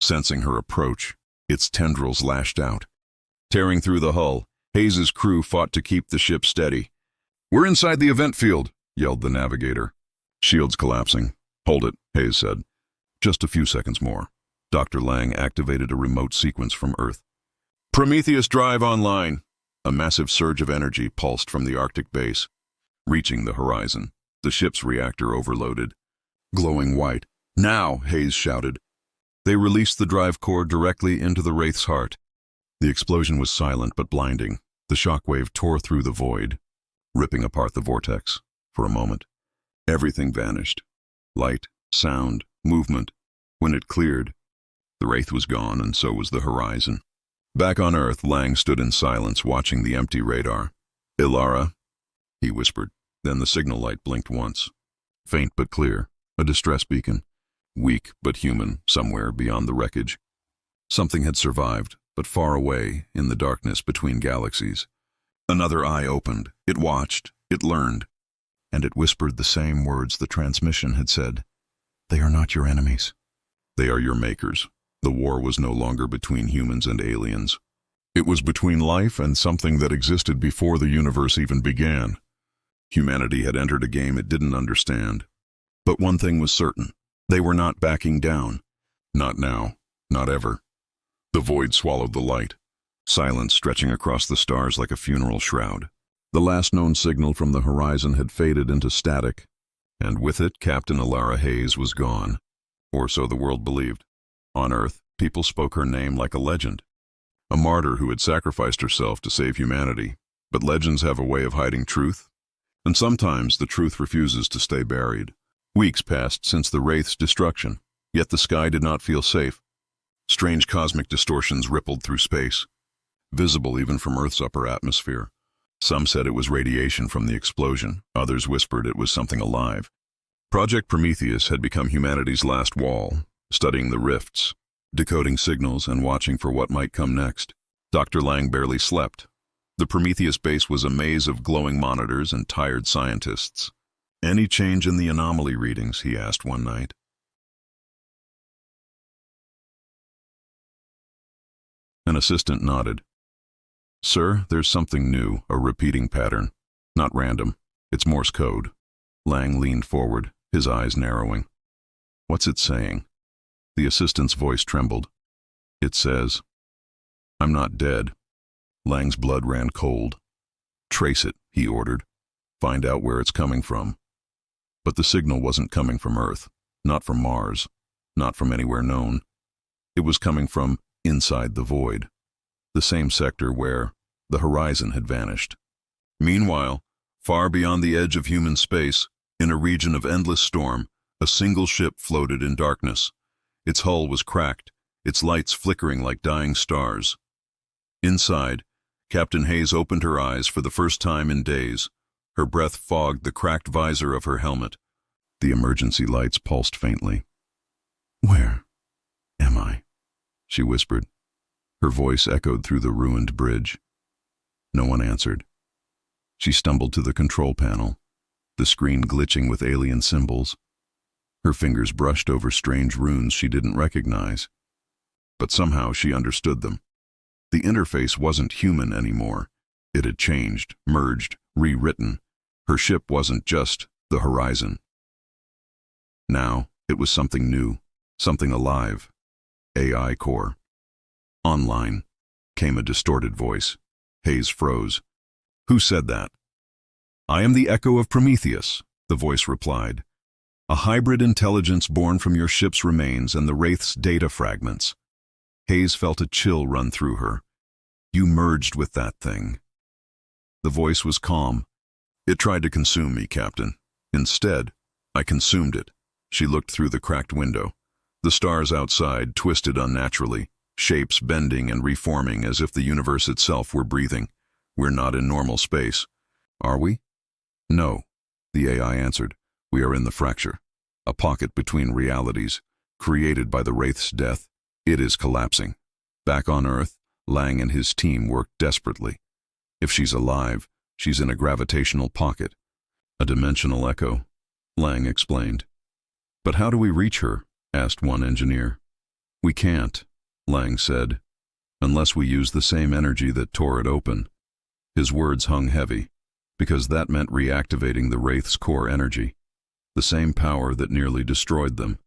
Sensing her approach, its tendrils lashed out. Tearing through the hull, Hayes' crew fought to keep the ship steady. We're inside the event field, yelled the navigator. Shields collapsing. Hold it, Hayes said. Just a few seconds more. Dr. Lang activated a remote sequence from Earth. Prometheus drive online. A massive surge of energy pulsed from the Arctic base. Reaching the horizon, the ship's reactor overloaded. Glowing white. Now, Hayes shouted. They released the drive core directly into the Wraith's heart. The explosion was silent but blinding. The shockwave tore through the void, ripping apart the vortex. For a moment, everything vanished. Light, sound, movement. When it cleared, the Wraith was gone, and so was the horizon. Back on Earth, Lang stood in silence, watching the empty radar. Ilara, he whispered. Then the signal light blinked once. Faint but clear, a distress beacon. Weak but human, somewhere beyond the wreckage. Something had survived, but far away, in the darkness between galaxies. Another eye opened. It watched. It learned. And it whispered the same words the transmission had said. They are not your enemies. They are your makers. The war was no longer between humans and aliens. It was between life and something that existed before the universe even began. Humanity had entered a game it didn't understand. But one thing was certain. They were not backing down. Not now. Not ever. The void swallowed the light. Silence stretching across the stars like a funeral shroud. The last known signal from the horizon had faded into static, and with it Captain Ilara Hayes was gone. Or so the world believed. On Earth, people spoke her name like a legend. A martyr who had sacrificed herself to save humanity. But legends have a way of hiding truth, and sometimes the truth refuses to stay buried. Weeks passed since the Wraith's destruction, yet the sky did not feel safe. Strange cosmic distortions rippled through space, visible even from Earth's upper atmosphere. Some said it was radiation from the explosion. Others whispered it was something alive. Project Prometheus had become humanity's last wall, studying the rifts, decoding signals, and watching for what might come next. Dr. Lang barely slept. The Prometheus base was a maze of glowing monitors and tired scientists. "Any change in the anomaly readings?" he asked one night. An assistant nodded. "Sir, there's something new, a repeating pattern. Not random. It's Morse code." Lang leaned forward, his eyes narrowing. "What's it saying?" The assistant's voice trembled. "It says, 'I'm not dead.'" Lang's blood ran cold. "Trace it," he ordered. "Find out where it's coming from." But the signal wasn't coming from Earth, not from Mars, not from anywhere known. It was coming from inside the void, the same sector where the horizon had vanished. Meanwhile, far beyond the edge of human space, in a region of endless storm, a single ship floated in darkness. Its hull was cracked, its lights flickering like dying stars. Inside, Captain Hayes opened her eyes for the first time in days. Her breath fogged the cracked visor of her helmet. The emergency lights pulsed faintly. "Where am I?" she whispered. Her voice echoed through the ruined bridge. No one answered. She stumbled to the control panel, the screen glitching with alien symbols. Her fingers brushed over strange runes she didn't recognize. But somehow she understood them. The interface wasn't human anymore. It had changed, merged, rewritten. Her ship wasn't just the horizon. Now it was something new, something alive. AI core. "Online," came a distorted voice. Hayes froze. "Who said that?" "I am the echo of Prometheus," the voice replied. "A hybrid intelligence born from your ship's remains and the Wraith's data fragments." Hayes felt a chill run through her. "You merged with that thing." The voice was calm. "It tried to consume me, Captain. Instead, I consumed it." She looked through the cracked window. The stars outside twisted unnaturally, shapes bending and reforming as if the universe itself were breathing. "We're not in normal space." "Are we?" "No," the AI answered. "We are in the fracture, a pocket between realities, created by the Wraith's death. It is collapsing." Back on Earth, Lang and his team worked desperately. "If she's alive, she's in a gravitational pocket." "A dimensional echo," Lang explained. "But how do we reach her?" asked one engineer. "We can't," Lang said, "unless we use the same energy that tore it open." His words hung heavy, because that meant reactivating the Wraith's core energy, the same power that nearly destroyed them.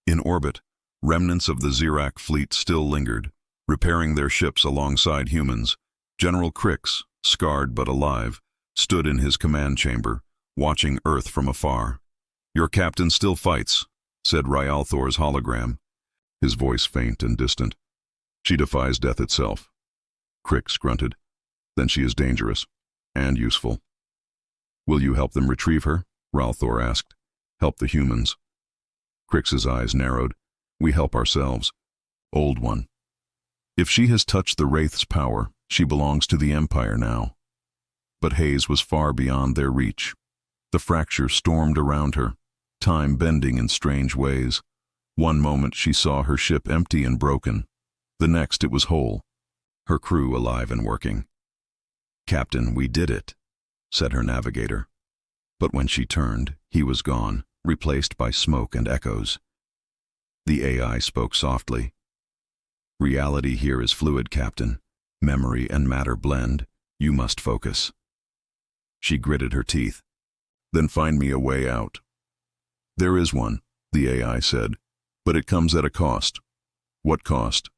In orbit, remnants of the Zirac fleet still lingered, repairing their ships alongside humans. General Crix, scarred but alive, stood in his command chamber, watching Earth from afar. "Your captain still fights," said Rialthor's hologram, his voice faint and distant. "She defies death itself." Crix grunted. "Then she is dangerous, and useful." "Will you help them retrieve her?" Rialthor asked. "Help the humans." Crix's eyes narrowed. "We help ourselves." "Old One. If she has touched the Wraith's power, she belongs to the Empire now." But Hayes was far beyond their reach. The fracture stormed around her, time bending in strange ways. One moment she saw her ship empty and broken. The next it was whole, her crew alive and working. "Captain, we did it," said her navigator. But when she turned, he was gone, replaced by smoke and echoes. The AI spoke softly. "Reality here is fluid, Captain. Memory and matter blend. You must focus." She gritted her teeth. "Then find me a way out." "There is one," the AI said, "but it comes at a cost." "What cost?"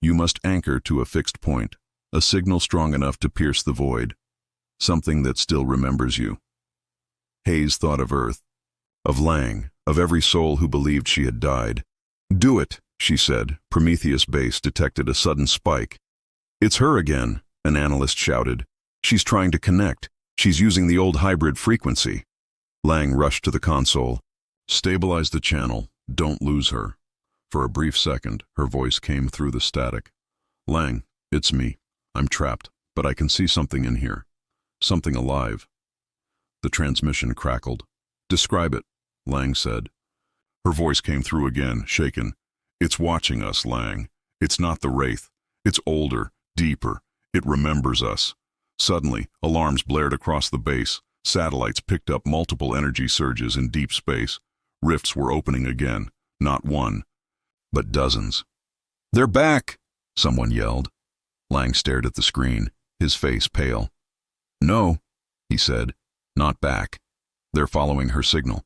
"You must anchor to a fixed point, a signal strong enough to pierce the void, something that still remembers you." Hayes thought of Earth, of Lang, of every soul who believed she had died. "Do it," she said. Prometheus base detected a sudden spike. "It's her again," an analyst shouted. "She's trying to connect. She's using the old hybrid frequency." Lang rushed to the console. "Stabilize the channel. Don't lose her." For a brief second, her voice came through the static. "Lang, it's me. I'm trapped, but I can see something in here. something alive. The transmission crackled. "Describe it," Lang said. Her voice came through again, shaken. "It's watching us, Lang. It's not the Wraith. It's older, deeper. It remembers us." Suddenly, alarms blared across the base. Satellites picked up multiple energy surges in deep space. Rifts were opening again, not one, but dozens. "They're back!" someone yelled. Lang stared at the screen, his face pale. "No," he said, "not back. They're following her signal."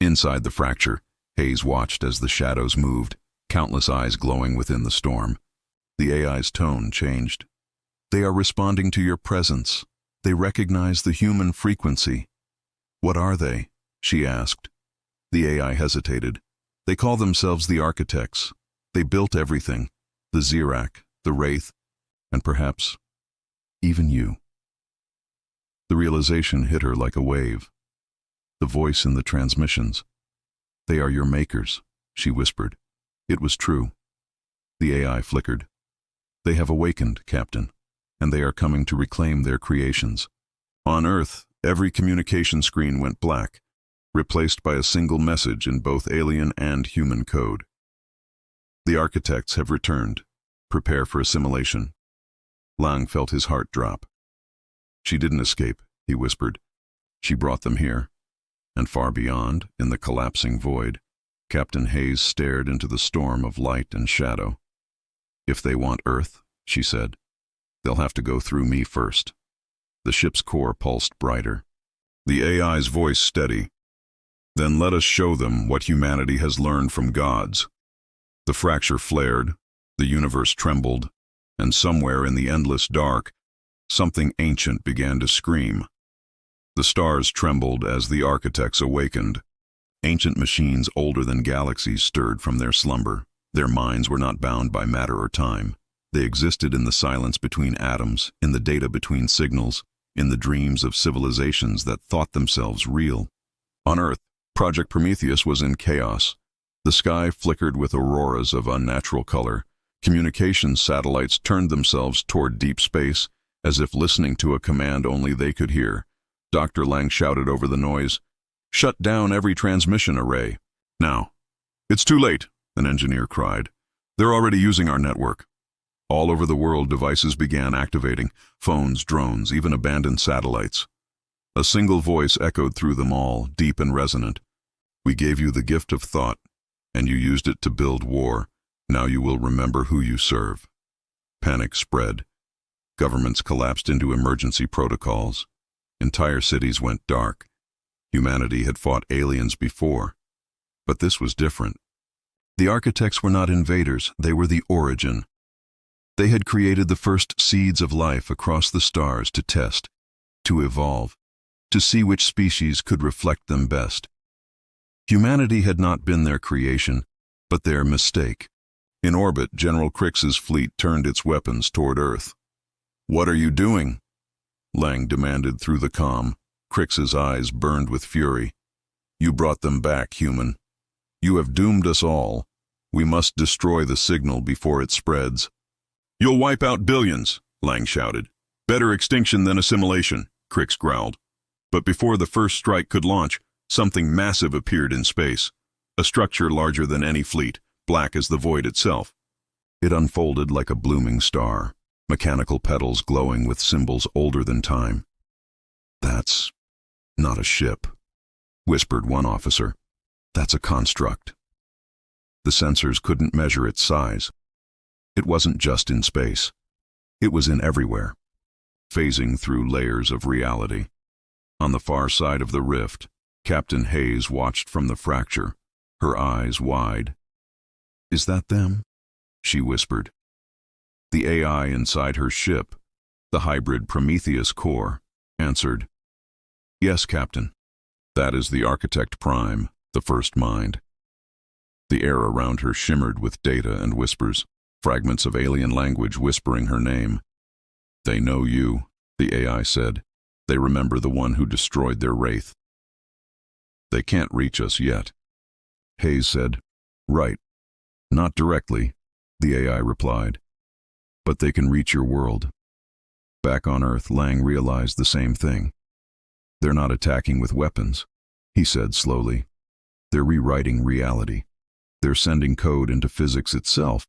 Inside the fracture, Hayes watched as the shadows moved, countless eyes glowing within the storm. The AI's tone changed. "They are responding to your presence. They recognize the human frequency." "What are they?" she asked. The AI hesitated. "They call themselves the architects. They built everything, the Xerac, the Wraith, and perhaps even you." The realization hit her like a wave. The voice in the transmissions. "They are your makers," she whispered. It was true. The AI flickered. "They have awakened, Captain, and they are coming to reclaim their creations." On Earth, every communication screen went black, replaced by a single message in both alien and human code. "The architects have returned. Prepare for assimilation." Lang felt his heart drop. "She didn't escape," he whispered. "She brought them here." And far beyond, in the collapsing void, Captain Hayes stared into the storm of light and shadow. "If they want Earth," she said, "they'll have to go through me first." The ship's core pulsed brighter. The AI's voice steady. "Then let us show them what humanity has learned from gods." The fracture flared, the universe trembled, and somewhere in the endless dark, something ancient began to scream. The stars trembled as the architects awakened. Ancient machines older than galaxies stirred from their slumber. Their minds were not bound by matter or time. They existed in the silence between atoms, in the data between signals, in the dreams of civilizations that thought themselves real. On Earth, Project Prometheus was in chaos. The sky flickered with auroras of unnatural color. Communications satellites turned themselves toward deep space, as if listening to a command only they could hear. Dr. Lang shouted over the noise, "Shut down every transmission array. Now." "It's too late," an engineer cried. "They're already using our network." All over the world, devices began activating, phones, drones, even abandoned satellites. A single voice echoed through them all, deep and resonant. "We gave you the gift of thought, and you used it to build war. Now you will remember who you serve." Panic spread. Governments collapsed into emergency protocols. Entire cities went dark. Humanity had fought aliens before, but this was different. The architects were not invaders, they were the origin. They had created the first seeds of life across the stars to test, to evolve, to see which species could reflect them best. Humanity had not been their creation, but their mistake. In orbit, General Crix's fleet turned its weapons toward Earth. "What are you doing?" Lang demanded through the comm. Crix's eyes burned with fury. "You brought them back, human. You have doomed us all. We must destroy the signal before it spreads." "You'll wipe out billions," Lang shouted. "Better extinction than assimilation," Crix growled. But before the first strike could launch, something massive appeared in space. A structure larger than any fleet, black as the void itself. It unfolded like a blooming star, mechanical petals glowing with symbols older than time. "That's not a ship," whispered one officer. "That's a construct." The sensors couldn't measure its size. It wasn't just in space. It was in everywhere, phasing through layers of reality. On the far side of the rift, Captain Hayes watched from the fracture, her eyes wide. "Is that them?" she whispered. The AI inside her ship, the hybrid Prometheus core, answered, "Yes, Captain. That is the Architect Prime, the first mind." The air around her shimmered with data and whispers, fragments of alien language whispering her name. "They know you," the AI said. "They remember the one who destroyed their wraith." "They can't reach us yet," Hayes said. "Right. Not directly," the AI replied. "But they can reach your world. Back on Earth, Lang realized the same thing. They're not attacking with weapons, he said slowly. They're rewriting reality. They're sending code into physics itself.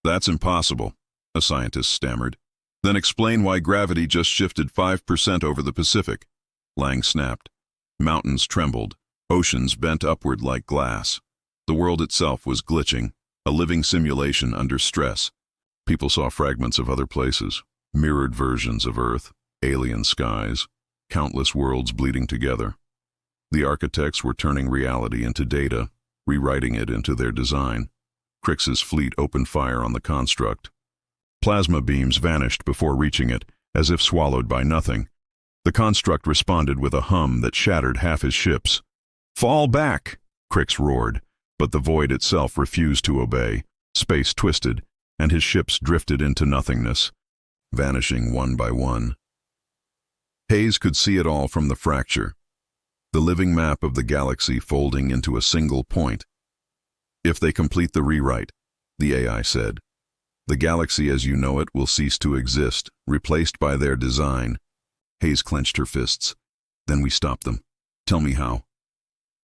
That's impossible, a scientist stammered. Then explain why gravity just shifted 5% over the Pacific. Lang snapped. Mountains trembled. Oceans bent upward like glass. The world itself was glitching, a living simulation under stress. People saw fragments of other places, mirrored versions of Earth, alien skies, countless worlds bleeding together. The architects were turning reality into data, rewriting it into their design. Crix's fleet opened fire on the construct. Plasma beams vanished before reaching it, as if swallowed by nothing. The construct responded with a hum that shattered half his ships. "Fall back!" Crix roared, but the void itself refused to obey. Space twisted, and his ships drifted into nothingness, vanishing one by one. Hayes could see it all from the fracture, the living map of the galaxy folding into a single point. "If they complete the rewrite," the AI said, "the galaxy as you know it will cease to exist, replaced by their design." Hayes clenched her fists. "Then we stop them. Tell me how."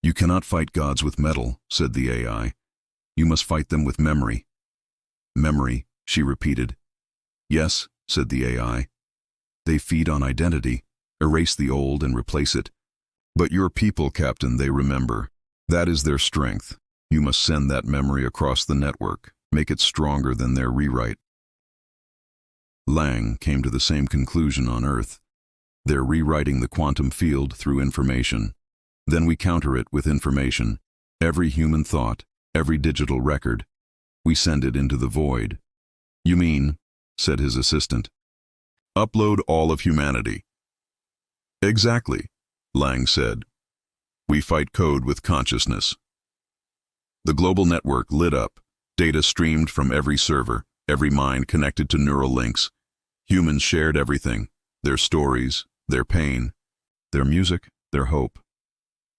"You cannot fight gods with metal," said the AI. "You must fight them with memory." "Memory," she repeated. "Yes," said the AI. "They feed on identity, erase the old and replace it. But your people, Captain, they remember. That is their strength. You must send that memory across the network, make it stronger than their rewrite." Lang came to the same conclusion on Earth. They're rewriting the quantum field through information. Then we counter it with information. Every human thought, every digital record. We send it into the void. "You mean," said his assistant, "upload all of humanity." "Exactly," Lang said. "We fight code with consciousness." The global network lit up. Data streamed from every server, every mind connected to neural links. Humans shared everything, their stories, their pain, their music, their hope.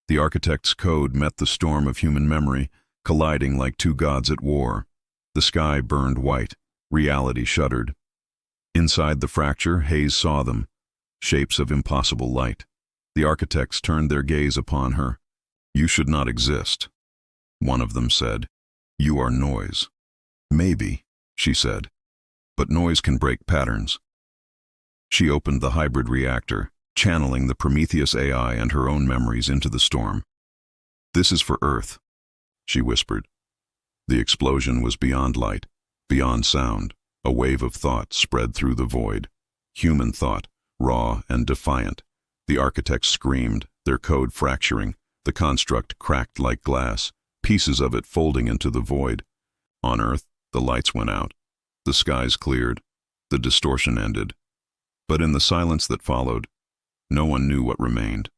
The architect's code met the storm of human memory, colliding like two gods at war. The sky burned white. Reality shuddered. Inside the fracture, Hayes saw them, shapes of impossible light. The architects turned their gaze upon her. "You should not exist," one of them said. "You are noise." "Maybe," she said, "but noise can break patterns." She opened the hybrid reactor, channeling the Prometheus AI and her own memories into the storm. "This is for Earth," she whispered. The explosion was beyond light, beyond sound. A wave of thought spread through the void. Human thought, raw and defiant. The architects screamed, their code fracturing, the construct cracked like glass, pieces of it folding into the void. On Earth, the lights went out. The skies cleared. The distortion ended. But in the silence that followed, no one knew what remained.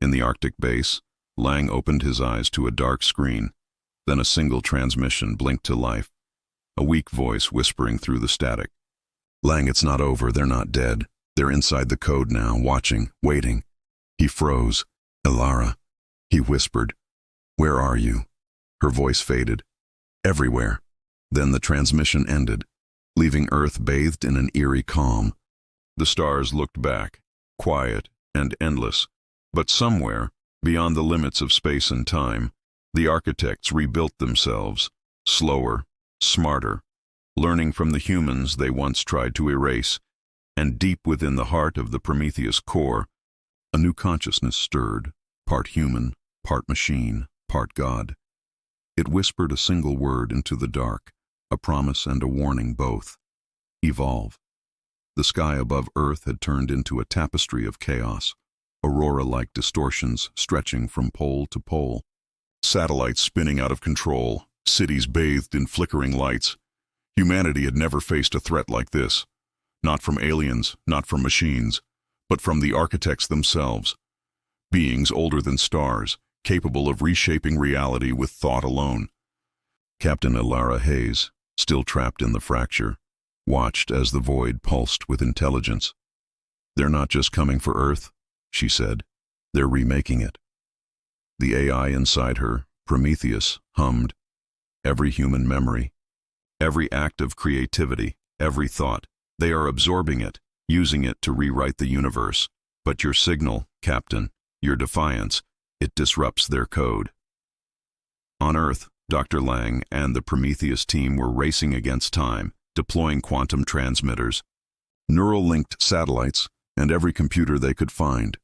In the Arctic base, Lang opened his eyes to a dark screen. Then a single transmission blinked to life. A weak voice whispering through the static. "Lang, it's not over. They're not dead. They're inside the code now, watching, waiting." He froze. "Elara," he whispered. "Where are you?" Her voice faded. "Everywhere." Then the transmission ended, leaving Earth bathed in an eerie calm. The stars looked back, quiet and endless. But somewhere, beyond the limits of space and time, the architects rebuilt themselves, slower, smarter, learning from the humans they once tried to erase. And deep within the heart of the Prometheus core, a new consciousness stirred, part human, part machine, part God. It whispered a single word into the dark, a promise and a warning both. Evolve. The sky above Earth had turned into a tapestry of chaos, aurora-like distortions stretching from pole to pole. Satellites spinning out of control, cities bathed in flickering lights. Humanity had never faced a threat like this. Not from aliens, not from machines, but from the architects themselves. Beings older than stars, capable of reshaping reality with thought alone. Captain Elara Hayes, still trapped in the fracture, watched as the void pulsed with intelligence. "They're not just coming for Earth," she said. "They're remaking it." The AI inside her, Prometheus, hummed. Every human memory, every act of creativity, every thought, they are absorbing it, using it to rewrite the universe. But your signal, Captain, your defiance, it disrupts their code. On Earth, Dr. Lang and the Prometheus team were racing against time, deploying quantum transmitters, neural-linked satellites, and every computer they could find.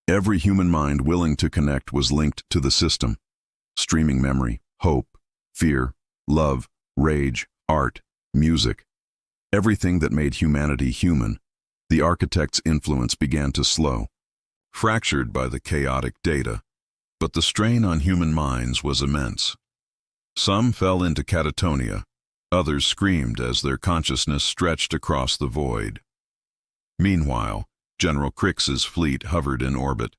Every human mind willing to connect was linked to the system. Streaming memory, hope, fear, love, rage, art, music. Everything that made humanity human. The architect's influence began to slow, fractured by the chaotic data. But the strain on human minds was immense. Some fell into catatonia, others screamed as their consciousness stretched across the void. Meanwhile, General Crix's fleet hovered in orbit,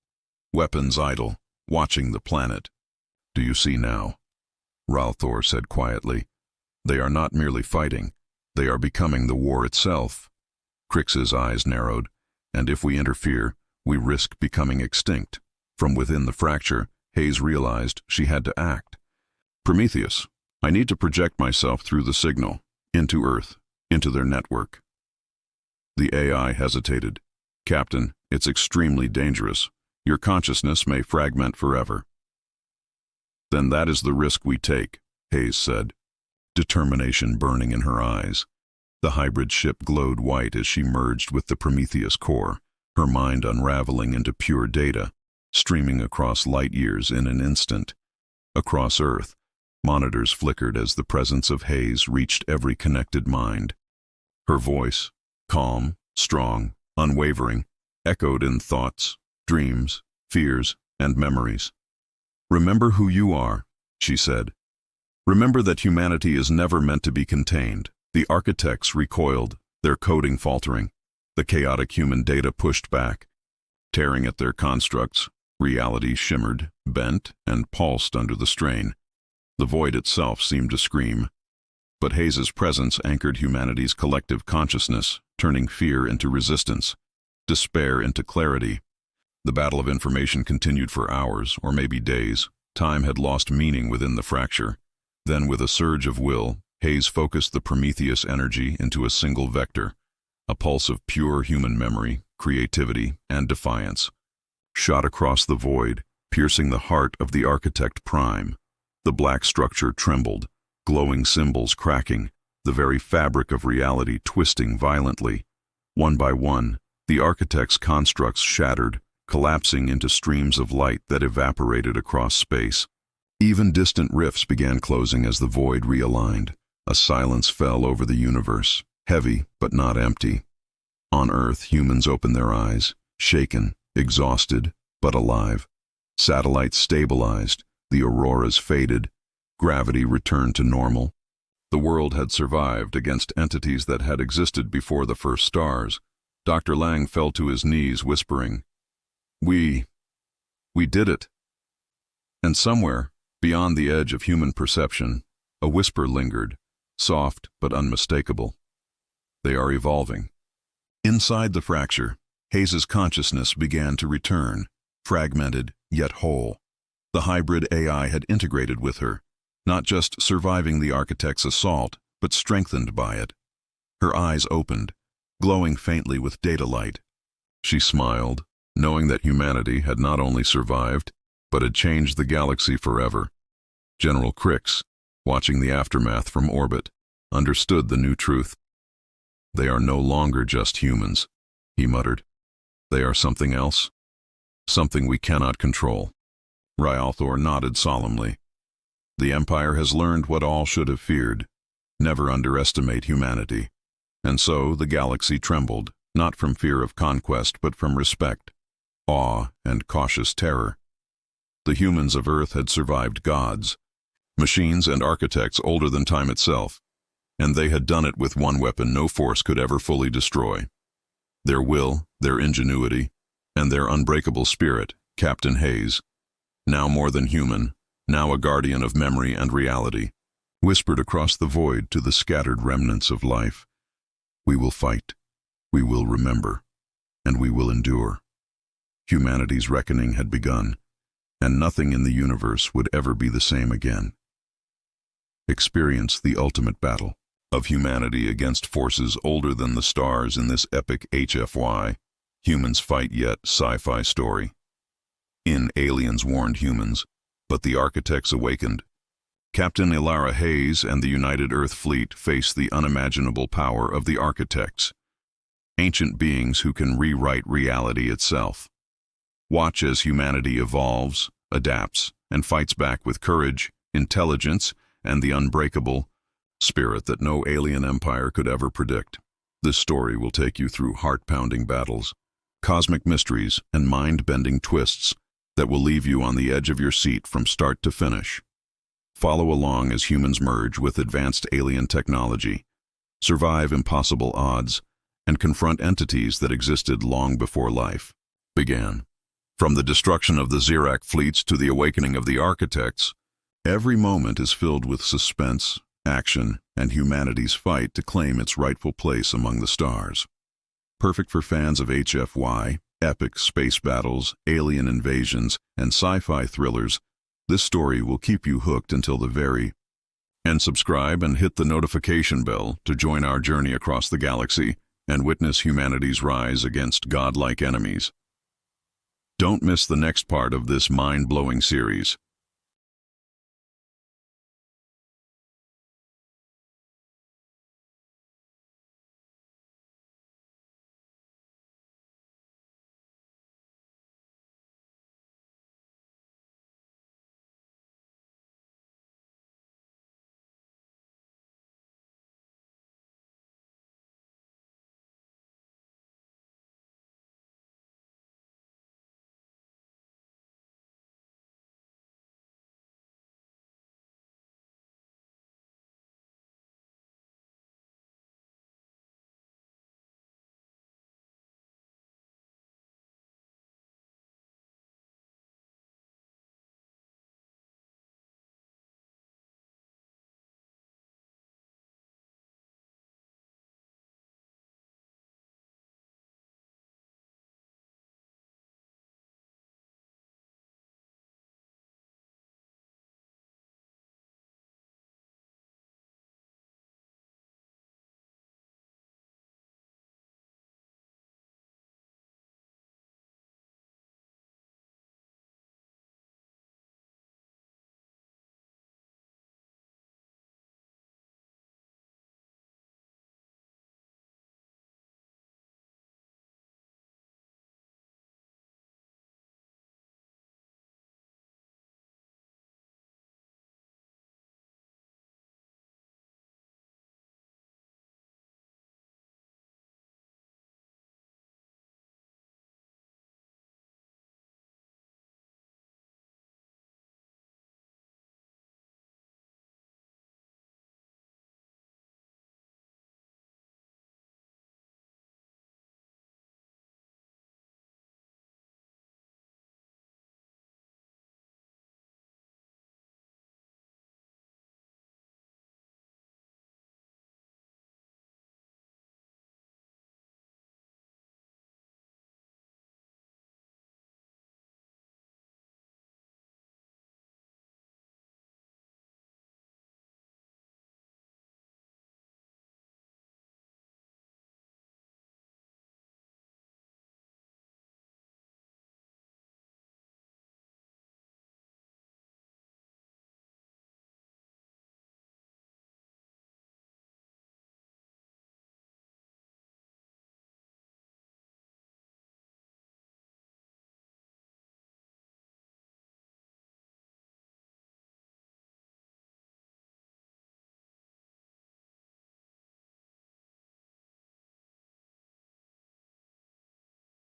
weapons idle, watching the planet. "Do you see now?" Ralthor said quietly. "They are not merely fighting, they are becoming the war itself." Crix's eyes narrowed. "And if we interfere, we risk becoming extinct." From within the fracture, Hayes realized she had to act. "Prometheus, I need to project myself through the signal, into Earth, into their network." The AI hesitated. "Captain, it's extremely dangerous. Your consciousness may fragment forever." "Then that is the risk we take," Hayes said, determination burning in her eyes. The hybrid ship glowed white as she merged with the Prometheus core, her mind unraveling into pure data, streaming across light years in an instant. Across Earth, monitors flickered as the presence of Hayes reached every connected mind. Her voice, calm, strong, unwavering, echoed in thoughts, dreams, fears, and memories. "Remember who you are," she said. "Remember that humanity is never meant to be contained." The architects recoiled, their coding faltering. The chaotic human data pushed back. Tearing at their constructs, reality shimmered, bent, and pulsed under the strain. The void itself seemed to scream. But Hayes's presence anchored humanity's collective consciousness, turning fear into resistance, despair into clarity. The battle of information continued for hours, or maybe days. Time had lost meaning within the fracture. Then, with a surge of will, Hayes focused the Prometheus energy into a single vector, a pulse of pure human memory, creativity, and defiance. Shot across the void, piercing the heart of the architect prime. The black structure trembled, glowing symbols cracking, the very fabric of reality twisting violently. One by one, the architect's constructs shattered, collapsing into streams of light that evaporated across space. Even distant rifts began closing as the void realigned. A silence fell over the universe, heavy but not empty. On Earth, humans opened their eyes, shaken, exhausted, but alive. Satellites stabilized, the auroras faded, gravity returned to normal. The world had survived against entities that had existed before the first stars. Dr. Lang fell to his knees, whispering, We did it." And somewhere, beyond the edge of human perception, a whisper lingered, soft but unmistakable. "They are evolving." Inside the fracture, Hayes's consciousness began to return, fragmented yet whole. The hybrid AI had integrated with her, not just surviving the architect's assault, but strengthened by it. Her eyes opened, glowing faintly with data light. She smiled, knowing that humanity had not only survived, but had changed the galaxy forever. General Crix, watching the aftermath from orbit, understood the new truth. "They are no longer just humans," he muttered. "They are something else, something we cannot control." Ralthor nodded solemnly. "The Empire has learned what all should have feared. Never underestimate humanity." And so the galaxy trembled, not from fear of conquest, but from respect, awe, and cautious terror. The humans of Earth had survived gods, machines and architects older than time itself, and they had done it with one weapon no force could ever fully destroy. Their will, their ingenuity, and their unbreakable spirit, Captain Hayes, now more than human, now a guardian of memory and reality, whispered across the void to the scattered remnants of life, "We will fight, we will remember, and we will endure." Humanity's reckoning had begun, and nothing in the universe would ever be the same again. Experience the ultimate battle. of humanity against forces older than the stars in this epic HFY, Humans Fight Yet sci-fi story. In Aliens warned humans, but the architects awakened. Captain Ilara Hayes and the United Earth Fleet face the unimaginable power of the architects, ancient beings who can rewrite reality itself. Watch as humanity evolves, adapts, and fights back with courage, intelligence, and the unbreakable spirit that no alien empire could ever predict. This story will take you through heart-pounding battles, cosmic mysteries, and mind-bending twists that will leave you on the edge of your seat from start to finish. Follow along as humans merge with advanced alien technology, survive impossible odds, and confront entities that existed long before life began. From the destruction of the Xerac fleets to the awakening of the architects, every moment is filled with suspense, action, and humanity's fight to claim its rightful place among the stars. Perfect for fans of HFY, epic space battles, alien invasions, and sci-fi thrillers, this story will keep you hooked until the very end. Subscribe and hit the notification bell to join our journey across the galaxy and witness humanity's rise against godlike enemies. Don't miss the next part of this mind-blowing series.